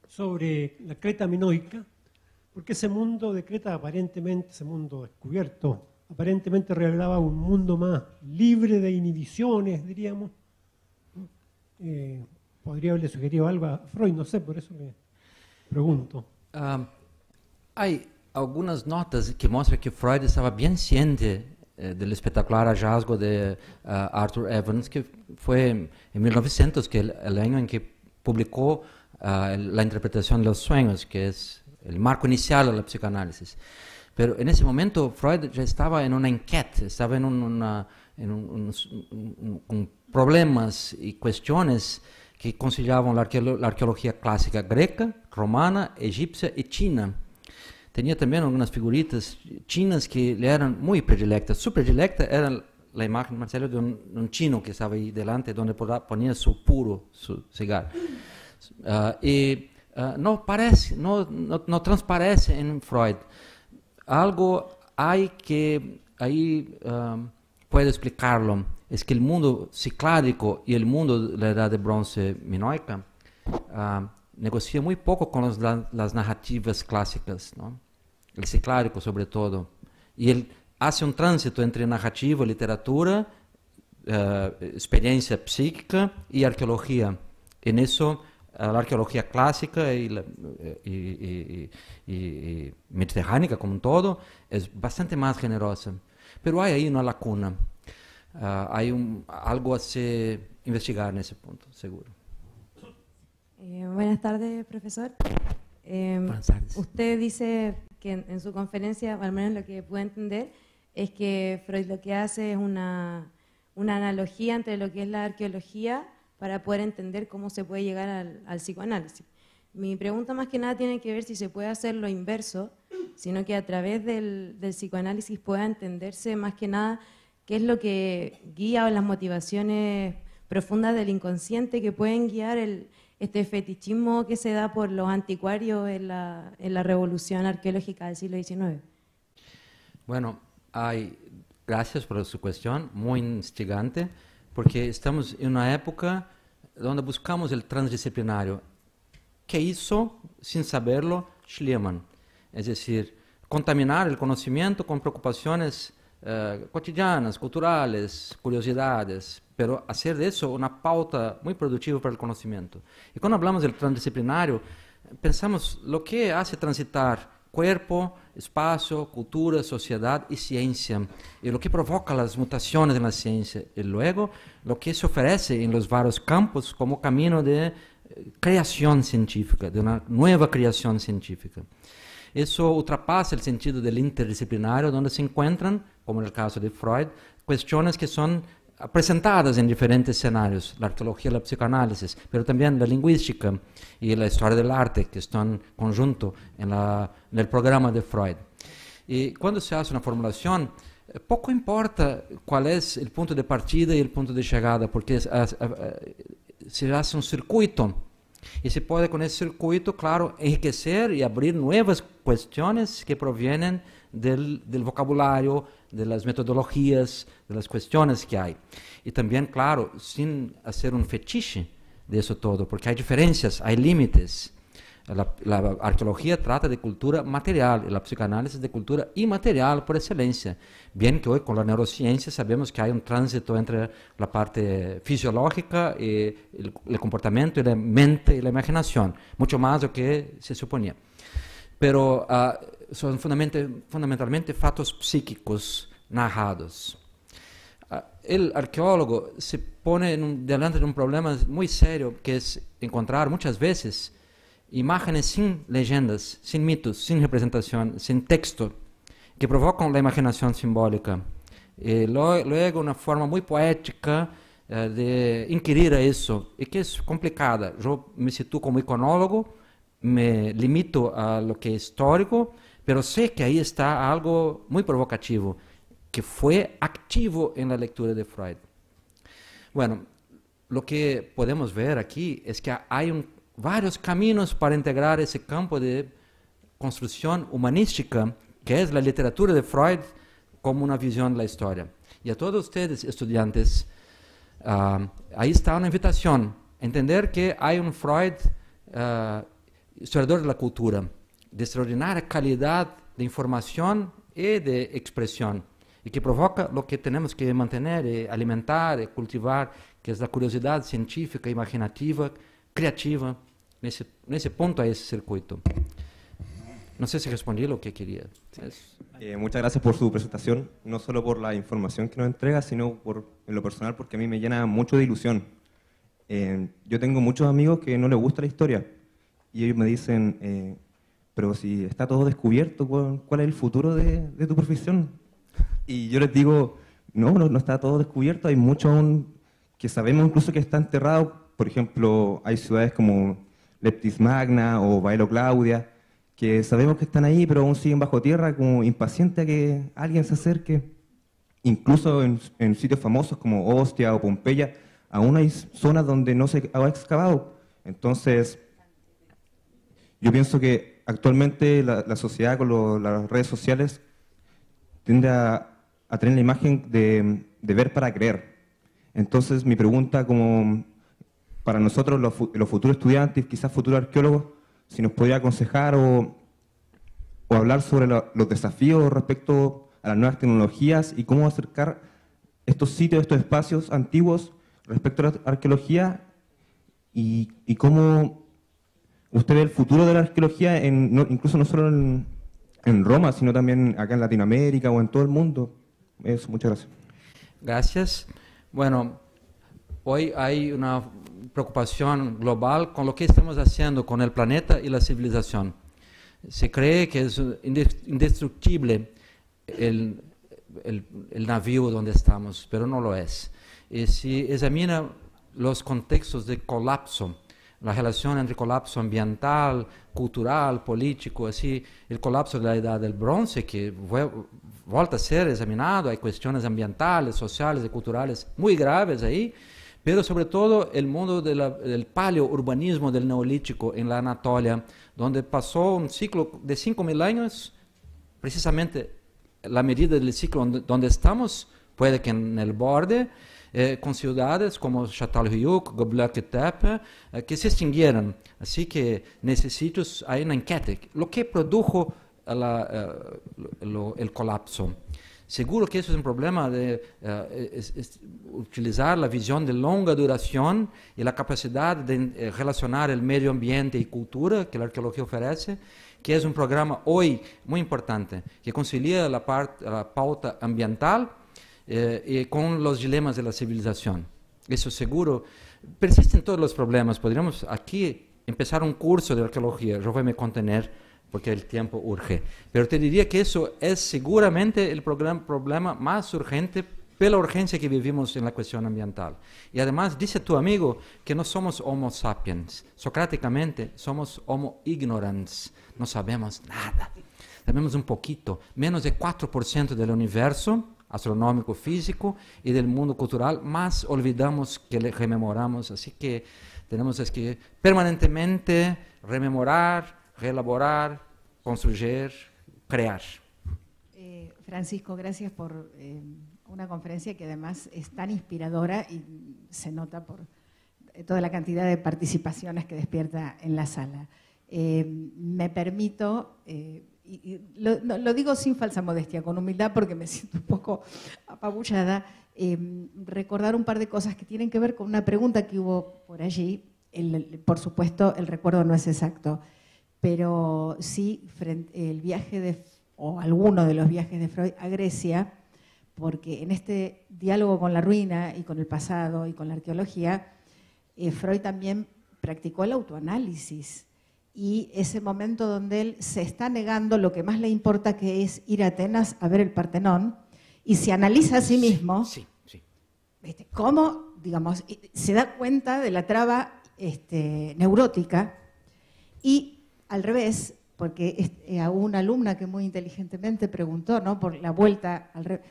sobre la Creta minoica, porque ese mundo de Creta aparentemente, ese mundo descubierto, aparentemente revelaba un mundo más libre de inhibiciones, diríamos. ¿Podría haberle sugerido algo a Freud? No sé, por eso le pregunto. Hay algunas notas que muestran que Freud estaba bien ciente del espectacular hallazgo de Arthur Evans, que fue en 1900, que el año en que publicó la interpretación de los sueños, que es el marco inicial de la psicoanálisis. Pero en ese momento Freud ya estaba en una enquete, estaba con problemas y cuestiones que conciliaban la arqueología clásica greca, romana, egipcia y china. Tenía también algunas figuritas chinas que le eran muy predilectas. Su predilecta era la imagen, Marcelo, de un chino que estaba ahí delante, donde ponía su puro, su cigarro. No transparece en Freud. Algo hay que ahí puede explicarlo. Es que el mundo cicládico y el mundo de la edad de bronce minoica negocia muy poco con las narrativas clásicas, ¿no? El cicládico sobre todo. Y él hace un tránsito entre narrativa, literatura, experiencia psíquica y arqueología. En eso la arqueología clásica y mediterránea como un todo es bastante más generosa. Pero hay ahí una lacuna. Hay algo a investigar en ese punto, seguro. Buenas tardes, profesor. Buenas tardes. Usted dice que en su conferencia, al menos lo que puedo entender, es que Freud lo que hace es una analogía entre lo que es la arqueología para poder entender cómo se puede llegar al psicoanálisis. Mi pregunta más que nada tiene que ver si se puede hacer lo inverso, sino que a través del psicoanálisis pueda entenderse más que nada qué es lo que guía o las motivaciones profundas del inconsciente que pueden guiar este fetichismo que se da por los anticuarios en la revolución arqueológica del siglo XIX. Bueno, gracias por su cuestión, muy instigante, porque estamos en una época donde buscamos el transdisciplinario. ¿Qué hizo, sin saberlo, Schliemann? Es decir, contaminar el conocimiento con preocupaciones cotidianas, culturales, curiosidades, pero hacer de eso una pauta muy productiva para el conocimiento. Y cuando hablamos del transdisciplinario, pensamos lo que hace transitar cuerpo, espacio, cultura, sociedad y ciencia, y lo que provoca las mutaciones en la ciencia, y luego lo que se ofrece en los varios campos como camino de creación científica, de una nueva creación científica. eso ultrapasa el sentido del interdisciplinario, donde se encuentran, como en el caso de Freud, cuestiones que son presentadas en diferentes escenarios, la arqueología, la psicoanálisis, pero también la lingüística y la historia del arte, que están conjunto en el programa de Freud. Y cuando se hace una formulación, poco importa cuál es el punto de partida y el punto de llegada, porque se hace un circuito, y se puede con ese circuito, claro, enriquecer y abrir nuevas cuestiones que provienen del vocabulario, de las metodologías, de las cuestiones que hay. Y también, claro, sin hacer un fetiche de eso todo, porque hay diferencias, hay límites. La arqueología trata de cultura material y la psicoanálisis de cultura inmaterial por excelencia. Bien que hoy con la neurociencia sabemos que hay un tránsito entre la parte fisiológica y el comportamiento y la mente y la imaginación, mucho más de lo que se suponía. Pero son fundamentalmente fatos psíquicos narrados. El arqueólogo se pone delante de un problema muy serio, que es encontrar muchas veces imágenes sin leyendas, sin mitos, sin representación, sin texto, que provocan la imaginación simbólica. Luego una forma muy poética de inquirir a eso, y que es complicada. Yo me sitúo como iconólogo, me limito a lo que es histórico, pero sé que ahí está algo muy provocativo, que fue activo en la lectura de Freud. Bueno, lo que podemos ver aquí es que hay varios caminos para integrar ese campo de construcción humanística, que es la literatura de Freud, como una visión de la historia. Y a todos ustedes, estudiantes, ahí está una invitación, entender que hay un Freud historiador de la cultura, de extraordinaria calidad de información y de expresión, y que provoca lo que tenemos que mantener, alimentar, cultivar, que es la curiosidad científica, imaginativa, creativa, nesse ponto a ese circuito. No sé si respondí lo que quería. Muchas gracias por su presentación, no solo por la información que nos entrega, sino en lo personal, porque a mí me llena mucho de ilusión. Yo tengo muchos amigos que no les gusta la historia, y ellos me dicen, pero si está todo descubierto, ¿cuál es el futuro de tu profesión? Y yo les digo, no está todo descubierto, hay mucho aún que sabemos incluso que está enterrado. Por ejemplo, hay ciudades como Leptis Magna o Baelo Claudia, que sabemos que están ahí, pero aún siguen bajo tierra, como impacientes a que alguien se acerque. Incluso en sitios famosos como Ostia o Pompeya, aún hay zonas donde no se ha excavado. Entonces, yo pienso que actualmente la sociedad con las redes sociales tiende a tener la imagen de ver para creer. Entonces, mi pregunta como para nosotros, los futuros estudiantes, quizás futuros arqueólogos, si nos podría aconsejar o hablar sobre los desafíos respecto a las nuevas tecnologías y cómo acercar estos sitios, estos espacios antiguos respecto a la arqueología y cómo usted ve el futuro de la arqueología, incluso no solo en Roma, sino también acá en Latinoamérica o en todo el mundo. Eso, muchas gracias. Gracias. Bueno, hoy hay una preocupación global con lo que estamos haciendo con el planeta y la civilización. Se cree que es indestructible el navío donde estamos, pero no lo es. Y si examina los contextos de colapso, la relación entre colapso ambiental, cultural, político, así, el colapso de la edad del bronce, que vuelta a ser examinado, hay cuestiones ambientales, sociales y culturales muy graves ahí, pero sobre todo el mundo del paleourbanismo del Neolítico en la Anatolia, donde pasó un ciclo de 5.000 años, precisamente la medida del ciclo donde estamos, puede que en el borde, con ciudades como Çatalhöyük, Göbekli Tepe, que se extinguieron. Así que en esos sitios hay una enquete. Lo que produjo el colapso. Seguro que eso es un problema de utilizar la visión de longa duración y la capacidad de relacionar el medio ambiente y cultura que la arqueología ofrece, que es un programa hoy muy importante, que concilia la pauta ambiental y con los dilemas de la civilización. Eso seguro. Persisten todos los problemas. Podríamos aquí empezar un curso de arqueología. Yo voy a me contener porque el tiempo urge. Pero te diría que eso es seguramente el problema más urgente por la urgencia que vivimos en la cuestión ambiental. Y además dice tu amigo que no somos homo sapiens, socráticamente somos homo ignorans, no sabemos nada. Sabemos un poquito, menos de 4% del universo astronómico, físico y del mundo cultural, más olvidamos que le rememoramos. Así que tenemos que permanentemente rememorar, reelaborar, construir, crear. Francisco, gracias por una conferencia que además es tan inspiradora y se nota por toda la cantidad de participaciones que despierta en la sala. Me permito, y lo digo sin falsa modestia, con humildad porque me siento un poco apabullada, recordar un par de cosas que tienen que ver con una pregunta que hubo por allí. Por supuesto, el recuerdo no es exacto, pero sí el viaje o alguno de los viajes de Freud a Grecia, porque en este diálogo con la ruina y con el pasado y con la arqueología, Freud también practicó el autoanálisis y ese momento donde él se está negando lo que más le importa, que es ir a Atenas a ver el Partenón, y se analiza a sí mismo, Sí. cómo, digamos, se da cuenta de la traba neurótica, y al revés, porque hubo una alumna que muy inteligentemente preguntó, ¿no?, por la vuelta al revés,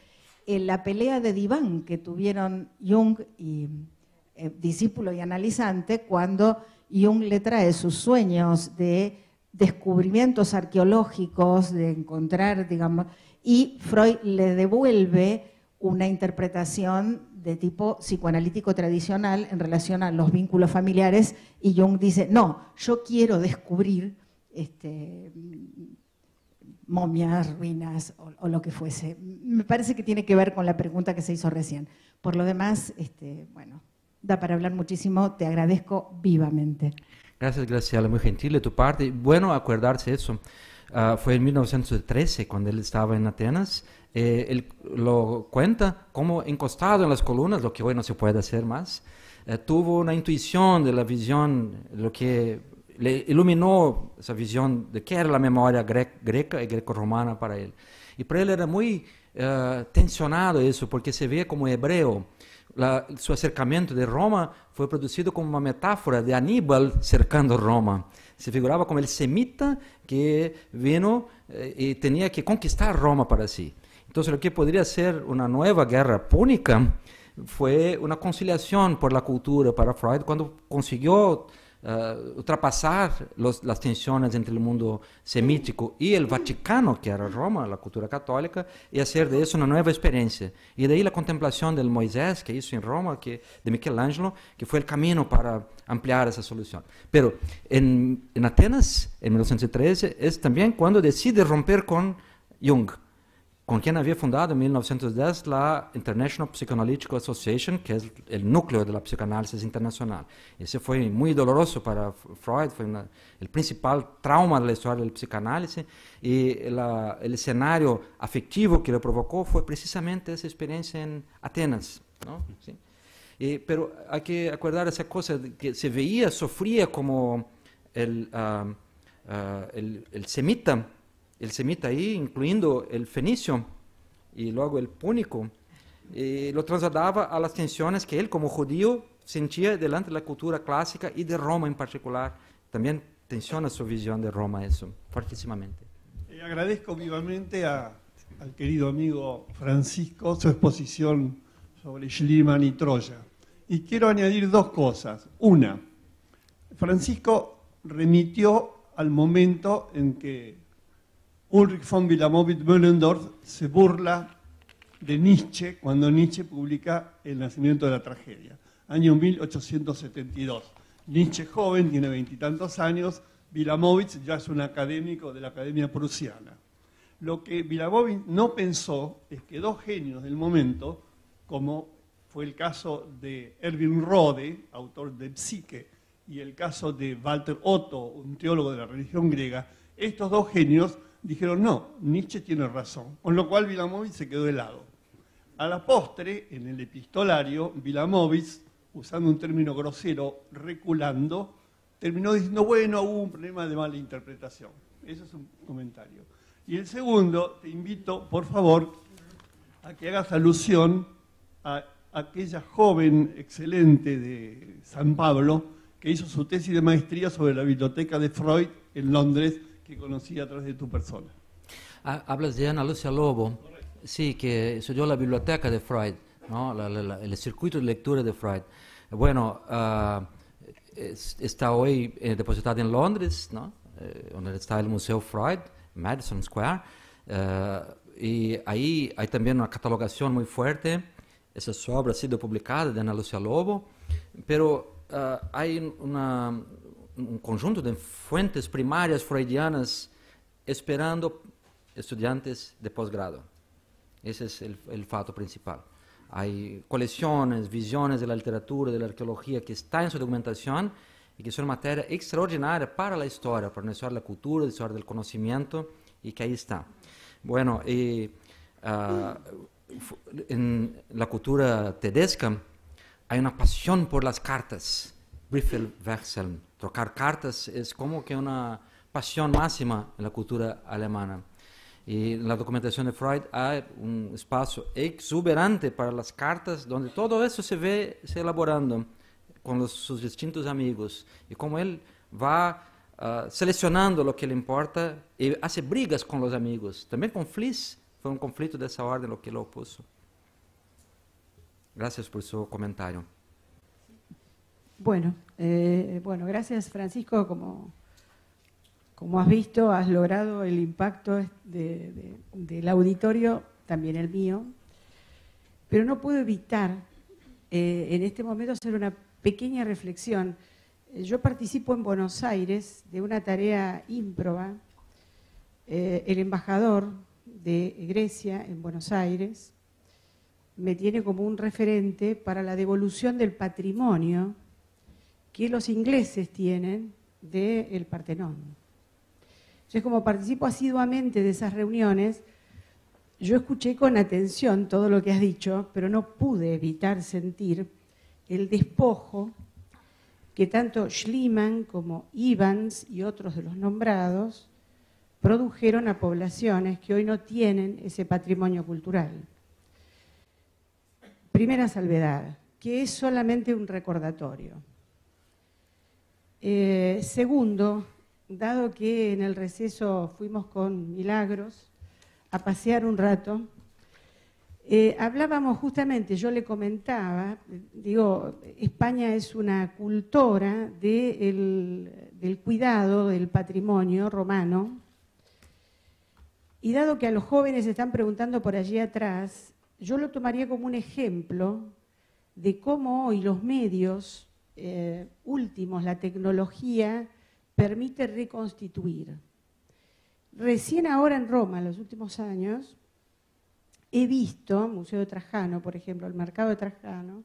en la pelea de diván que tuvieron Jung y discípulo y analizante, cuando Jung le trae sus sueños de descubrimientos arqueológicos, de encontrar, digamos, y Freud le devuelve una interpretación de tipo psicoanalítico tradicional en relación a los vínculos familiares, y Jung dice, no, yo quiero descubrir momias, ruinas o lo que fuese. Me parece que tiene que ver con la pregunta que se hizo recién. Por lo demás, bueno, da para hablar muchísimo, te agradezco vivamente. Gracias, Graciela, muy gentil de tu parte. Bueno acordarse eso. Fue en 1913 cuando él estaba en Atenas. Él lo cuenta como encostado en las columnas, lo que hoy no se puede hacer más. Tuvo una intuición de la visión, lo que le iluminó esa visión de qué era la memoria greca y greco-romana para él. Y para él era muy tensionado eso, porque se ve como hebreo. Su acercamiento de Roma fue producido como una metáfora de Aníbal cercando Roma. Se figuraba como el semita que vino y tenía que conquistar Roma para sí. Entonces, lo que podría ser una nueva guerra púnica fue una conciliación por la cultura para Freud, cuando consiguió ultrapasar las tensiones entre el mundo semítico y el Vaticano, que era Roma, la cultura católica, y hacer de eso una nueva experiencia. Y de ahí la contemplación del Moisés, que hizo en Roma, de Michelangelo, que fue el camino para ampliar esa solución. Pero en Atenas, en 1913, es también cuando decide romper con Jung, con quien había fundado en 1910 la International Psychoanalytic Association, que es el núcleo de la psicoanálisis internacional. Ese fue muy doloroso para Freud, fue el principal trauma de la historia del psicoanálisis, y el escenario afectivo que le provocó fue precisamente esa experiencia en Atenas, ¿no? ¿Sí? Pero hay que acordar esa cosa que se veía, sufría como el semita. El semita ahí, incluyendo el fenicio y luego el púnico, lo trasladaba a las tensiones que él como judío sentía delante de la cultura clásica y de Roma en particular. También tensiona su visión de Roma eso, fuertísimamente. Agradezco vivamente al querido amigo Francisco su exposición sobre Schliemann y Troya. Y quiero añadir dos cosas. Una, Francisco remitió al momento en que Ulrich von Wilamowitz-Moellendorff se burla de Nietzsche cuando Nietzsche publica El nacimiento de la tragedia, año 1872. Nietzsche joven, tiene 20 y tantos años, Wilamowitz ya es un académico de la Academia Prusiana. Lo que Wilamowitz no pensó es que dos genios del momento, como fue el caso de Erwin Rohde, autor de Psique, y el caso de Walter Otto, un teólogo de la religión griega, estos dos genios dijeron, no, Nietzsche tiene razón, con lo cual Wilamowitz se quedó de lado. A la postre, en el epistolario, Wilamowitz, usando un término grosero, reculando, terminó diciendo, bueno, hubo un problema de mala interpretación. Eso es un comentario. Y el segundo, te invito, por favor, a que hagas alusión a aquella joven excelente de San Pablo que hizo su tesis de maestría sobre la biblioteca de Freud en Londres, que conocí a través de tu persona. Hablas de Ana Lucia Lobo, sí, que estudió la biblioteca de Freud, ¿no? El circuito de lectura de Freud. Bueno, está hoy depositada en Londres, ¿no? Donde está el Museo Freud, Madison Square, y ahí hay también una catalogación muy fuerte. Esa obra ha sido publicada de Ana Lucia Lobo, pero hay un conjunto de fuentes primarias freudianas esperando estudiantes de posgrado. Ese es el fato principal. Hay colecciones, visiones de la literatura, de la arqueología que está en su documentación y que son materia extraordinaria para la historia, para la historia de la cultura, la historia del conocimiento, y que ahí está. Bueno, en la cultura tedesca hay una pasión por las cartas, Briefwechseln. Trocar cartas es como que una pasión máxima en la cultura alemana. Y en la documentación de Freud hay un espacio exuberante para las cartas, donde todo eso se elaborando con sus distintos amigos, y como él va seleccionando lo que le importa y hace brigas con los amigos. También con Fliess fue un conflicto de esa orden lo que lo opuso. Gracias por su comentario. Bueno, gracias, Francisco. Como has visto, has logrado el impacto del auditorio, también el mío, pero no puedo evitar en este momento hacer una pequeña reflexión. Yo participo en Buenos Aires de una tarea ímproba. El embajador de Grecia en Buenos Aires me tiene como un referente para la devolución del patrimonio que los ingleses tienen del Partenón. Entonces, como participo asiduamente de esas reuniones, yo escuché con atención todo lo que has dicho, pero no pude evitar sentir el despojo que tanto Schliemann como Evans y otros de los nombrados produjeron a poblaciones que hoy no tienen ese patrimonio cultural. Primera salvedad, que es solamente un recordatorio. Segundo, dado que en el receso fuimos con Milagros a pasear un rato, hablábamos justamente, yo le comentaba, digo, España es una cultora del cuidado del patrimonio romano, y dado que a los jóvenes están preguntando por allí atrás, yo lo tomaría como un ejemplo de cómo hoy los medios últimos, la tecnología, permite reconstituir. Recién ahora en Roma, en los últimos años, he visto, Museo de Trajano, por ejemplo, el Mercado de Trajano,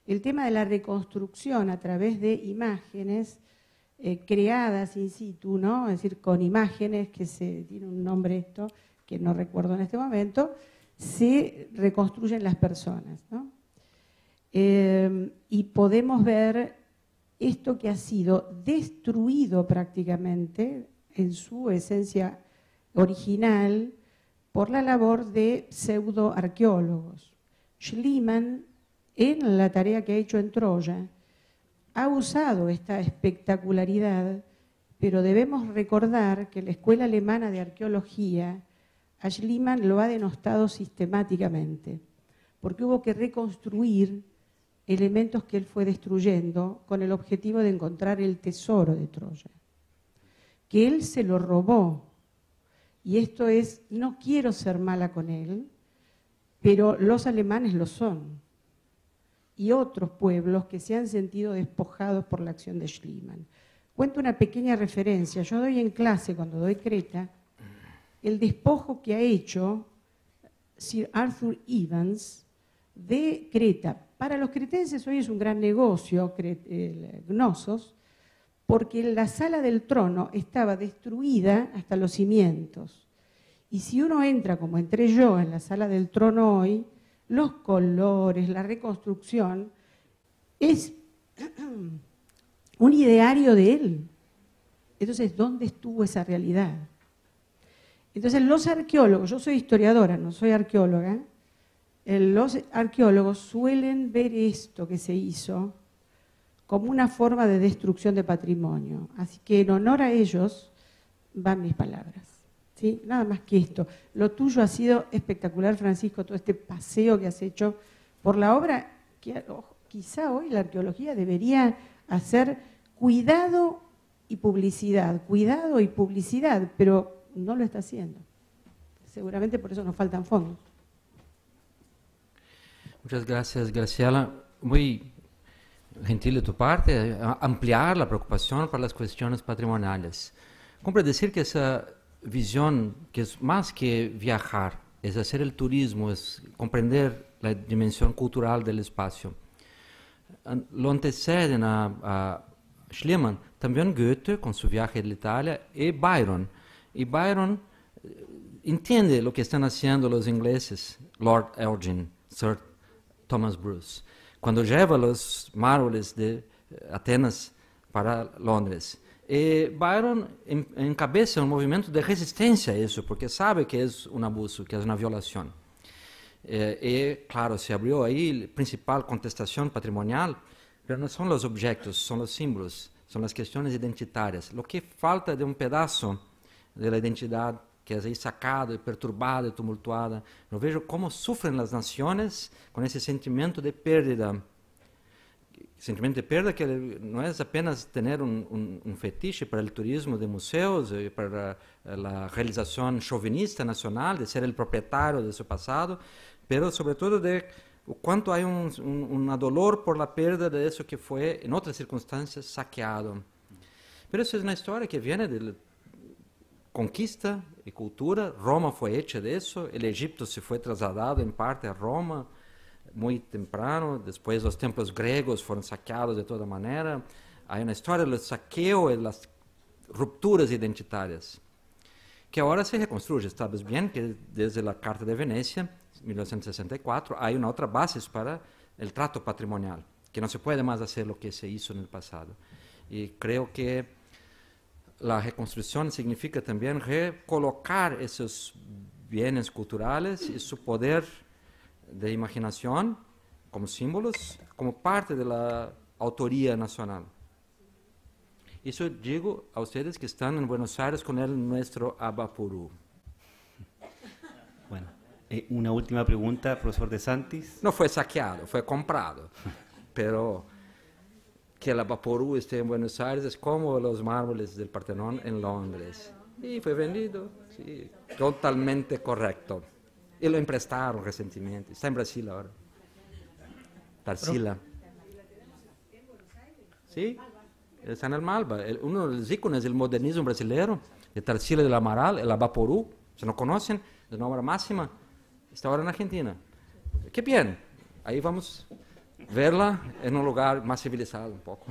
el tema de la reconstrucción a través de imágenes creadas in situ, ¿no? Es decir, con imágenes que tiene un nombre esto, que no recuerdo en este momento, se reconstruyen las personas, ¿no? Y podemos ver esto que ha sido destruido prácticamente en su esencia original por la labor de pseudoarqueólogos. Schliemann, en la tarea que ha hecho en Troya, ha usado esta espectacularidad, pero debemos recordar que la Escuela Alemana de Arqueología a Schliemann lo ha denostado sistemáticamente, porque hubo que reconstruir elementos que él fue destruyendo con el objetivo de encontrar el tesoro de Troya, que él se lo robó. Y esto es, no quiero ser mala con él, pero los alemanes lo son. Y otros pueblos que se han sentido despojados por la acción de Schliemann. Cuento una pequeña referencia. Yo doy en clase, cuando doy Creta, el despojo que ha hecho Sir Arthur Evans de Creta. Para los cretenses hoy es un gran negocio, Gnosos, porque la sala del trono estaba destruida hasta los cimientos. Y si uno entra, como entré yo, en la sala del trono hoy, los colores, la reconstrucción, es un ideario de él. Entonces, ¿dónde estuvo esa realidad? Entonces, los arqueólogos, yo soy historiadora, no soy arqueóloga, los arqueólogos suelen ver esto que se hizo como una forma de destrucción de patrimonio. Así que en honor a ellos van mis palabras. ¿Sí? Nada más que esto. Lo tuyo ha sido espectacular, Francisco, todo este paseo que has hecho por la obra, que quizá hoy la arqueología debería hacer cuidado y publicidad, pero no lo está haciendo. Seguramente por eso nos faltan fondos. Muchas gracias, Graciela. Muy gentil de tu parte ampliar la preocupación por las cuestiones patrimoniales. Compre decir que esa visión, que es más que viajar, es hacer el turismo, es comprender la dimensión cultural del espacio. Lo anteceden a Schliemann también Goethe con su viaje de Italia y Byron. Y Byron entiende lo que están haciendo los ingleses, Lord Elgin, Sir Thomas Bruce, cuando lleva los mármoles de Atenas para Londres. Byron encabeza un movimiento de resistencia a eso, porque sabe que es un abuso, que es una violación. Claro, se abrió ahí la principal contestación patrimonial, pero no son los objetos, son los símbolos, son las cuestiones identitarias. Lo que falta de un pedazo de la identidad que es ahí sacada, y perturbada, y tumultuada. Yo veo cómo sufren las naciones con ese sentimiento de pérdida. Sentimiento de pérdida que no es apenas tener un fetiche para el turismo de museos, para la realización chauvinista nacional, de ser el propietario de su pasado, pero sobre todo de cuánto hay un dolor por la pérdida de eso que fue, en otras circunstancias, saqueado. Pero eso es una historia que viene de conquista y cultura. Roma fue hecha de eso, el Egipto se fue trasladado en parte a Roma muy temprano, después los templos griegos fueron saqueados de toda manera. Hay una historia del saqueo y las rupturas identitarias, que ahora se reconstruye. Sabes bien que desde la Carta de Venecia, 1964, hay una otra base para el trato patrimonial, que no se puede más hacer lo que se hizo en el pasado. Y creo que la reconstrucción significa también recolocar esos bienes culturales y su poder de imaginación como símbolos, como parte de la autoría nacional. Eso digo a ustedes que están en Buenos Aires con nuestro Abaporú. Bueno, una última pregunta, profesor De Santis. No fue saqueado, fue comprado, pero que el Abaporú esté en Buenos Aires es como los mármoles del Partenón en Londres. Y fue vendido, sí, totalmente correcto. Y lo emprestaron recientemente. Está en Brasil ahora. Tarsila. Sí, está en el Malva. Uno de los íconos del modernismo brasileño, de Tarsila del Amaral, el Abaporú, ¿se no conocen? Es una obra máxima. Está ahora en Argentina. Qué bien. Ahí vamos a verla en un lugar más civilizado un poco.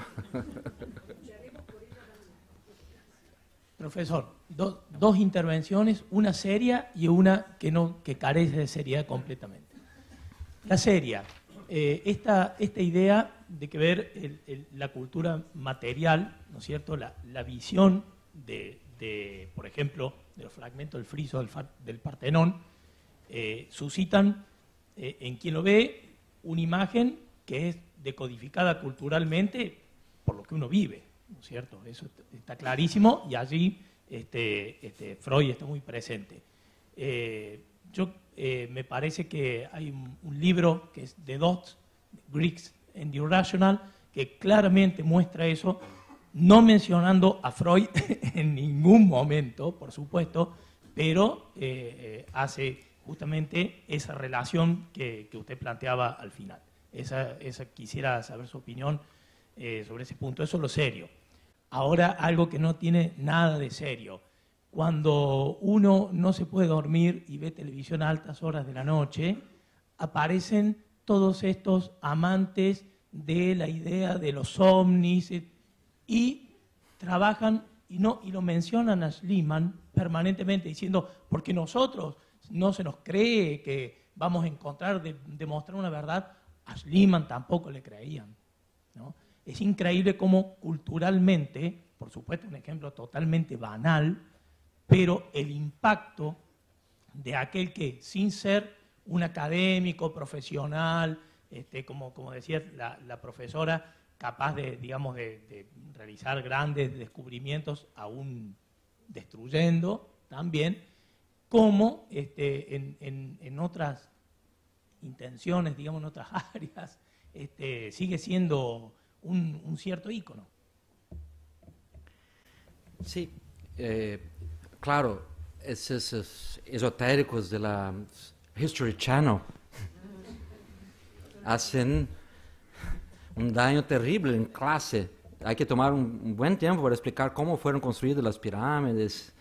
Profesor, dos intervenciones, una seria y una que carece de seriedad completamente. La seria, esta idea de que ver la cultura material, ¿no es cierto?, la visión de, por ejemplo, de los fragmentos del friso del Partenón, suscitan en quien lo ve una imagen que es decodificada culturalmente por lo que uno vive, ¿no es cierto? Eso está clarísimo y allí Freud está muy presente. Me parece que hay un libro que es The Dots, Greeks and the Irrational, que claramente muestra eso, no mencionando a Freud en ningún momento, por supuesto, pero hace justamente esa relación que usted planteaba al final. Quisiera saber su opinión sobre ese punto. Eso es lo serio. Ahora, algo que no tiene nada de serio. Cuando uno no se puede dormir y ve televisión a altas horas de la noche, aparecen todos estos amantes de la idea de los ovnis y trabajan y lo mencionan a Schliemann permanentemente diciendo, porque nosotros no se nos cree que vamos a encontrar, demostrar una verdad. A Schliemann tampoco le creían, ¿no? Es increíble cómo culturalmente por supuesto, un ejemplo totalmente banal, pero el impacto de aquel que, sin ser un académico, profesional, como decía la profesora, capaz de, digamos, de realizar grandes descubrimientos, aún destruyendo también, como en otras intenciones, digamos, en otras áreas, sigue siendo un cierto ícono. Sí, claro, esos esotéricos de la History Channel hacen un daño terrible en clase. Hay que tomar un buen tiempo para explicar cómo fueron construidas las pirámides,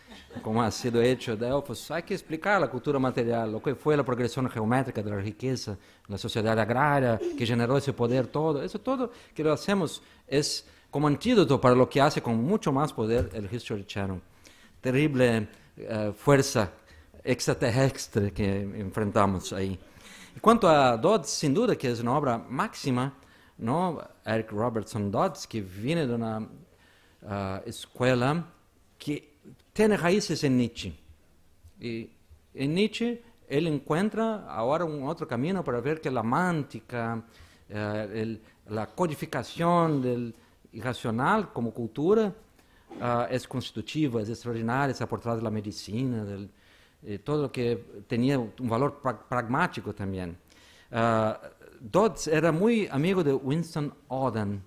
cómo ha sido hecho Delfos. Hay que explicar la cultura material, lo que fue la progresión geométrica de la riqueza, la sociedad agraria que generó ese poder, todo. Eso todo que lo hacemos es como antídoto para lo que hace con mucho más poder el History Channel. Terrible fuerza extraterrestre que enfrentamos ahí. En cuanto a Dodds, sin duda que es una obra máxima, ¿no? Eric Robertson Dodds, que viene de una escuela que tiene raíces en Nietzsche. Y en Nietzsche él encuentra ahora un otro camino para ver que la mántica, la codificación del irracional como cultura es constitutiva, es extraordinaria, está por detrás de la medicina, todo lo que tenía un valor pragmático también. Dodds era muy amigo de Winston Auden,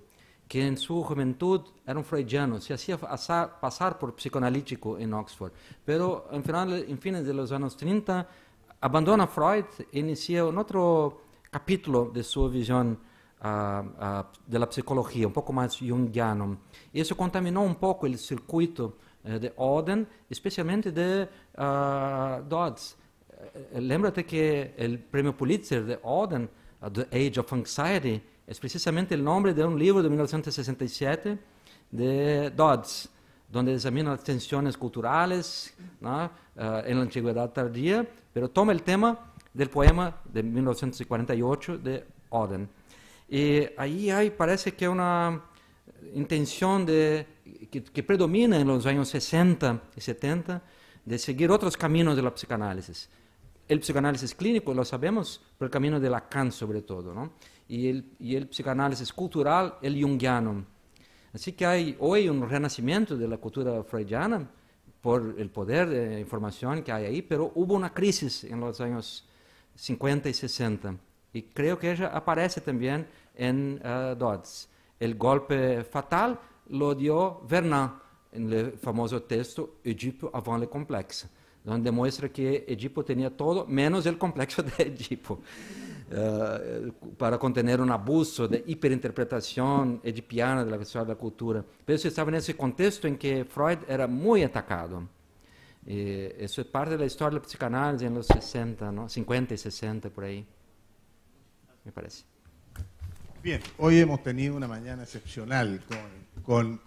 que en su juventud era un freudiano, se hacía pasar por psicoanalítico en Oxford, pero en fines de los años 30 abandona Freud e inicia un otro capítulo de su visión de la psicología, un poco más junguiano. Y eso contaminó un poco el circuito de Auden, especialmente de Dodds. Lémbrate que el premio Pulitzer de Auden, The Age of Anxiety, es precisamente el nombre de un libro de 1967 de Dodds, donde examina las tensiones culturales, ¿no? En la antigüedad tardía, pero toma el tema del poema de 1948 de Auden. Y ahí parece que una intención que predomina en los años 60 y 70 de seguir otros caminos de la psicoanálisis. El psicoanálisis clínico, lo sabemos, por el camino de Lacan sobre todo, ¿no? Y el psicoanálisis cultural, el junguiano. Así que hay hoy un renacimiento de la cultura freudiana por el poder de información que hay ahí, pero hubo una crisis en los años 50 y 60. Y creo que ella aparece también en Dodds. El golpe fatal lo dio Vernant en el famoso texto Edipo avant le complexe, donde muestra que Edipo tenía todo menos el complexo de Edipo, para contener un abuso de hiperinterpretación edipiana de la historia de la cultura. Pero eso estaba en ese contexto en que Freud era muy atacado. Eso es parte de la historia de la psicoanálisis en los 60, ¿no? 50 y 60, por ahí, me parece. Bien, hoy hemos tenido una mañana excepcional con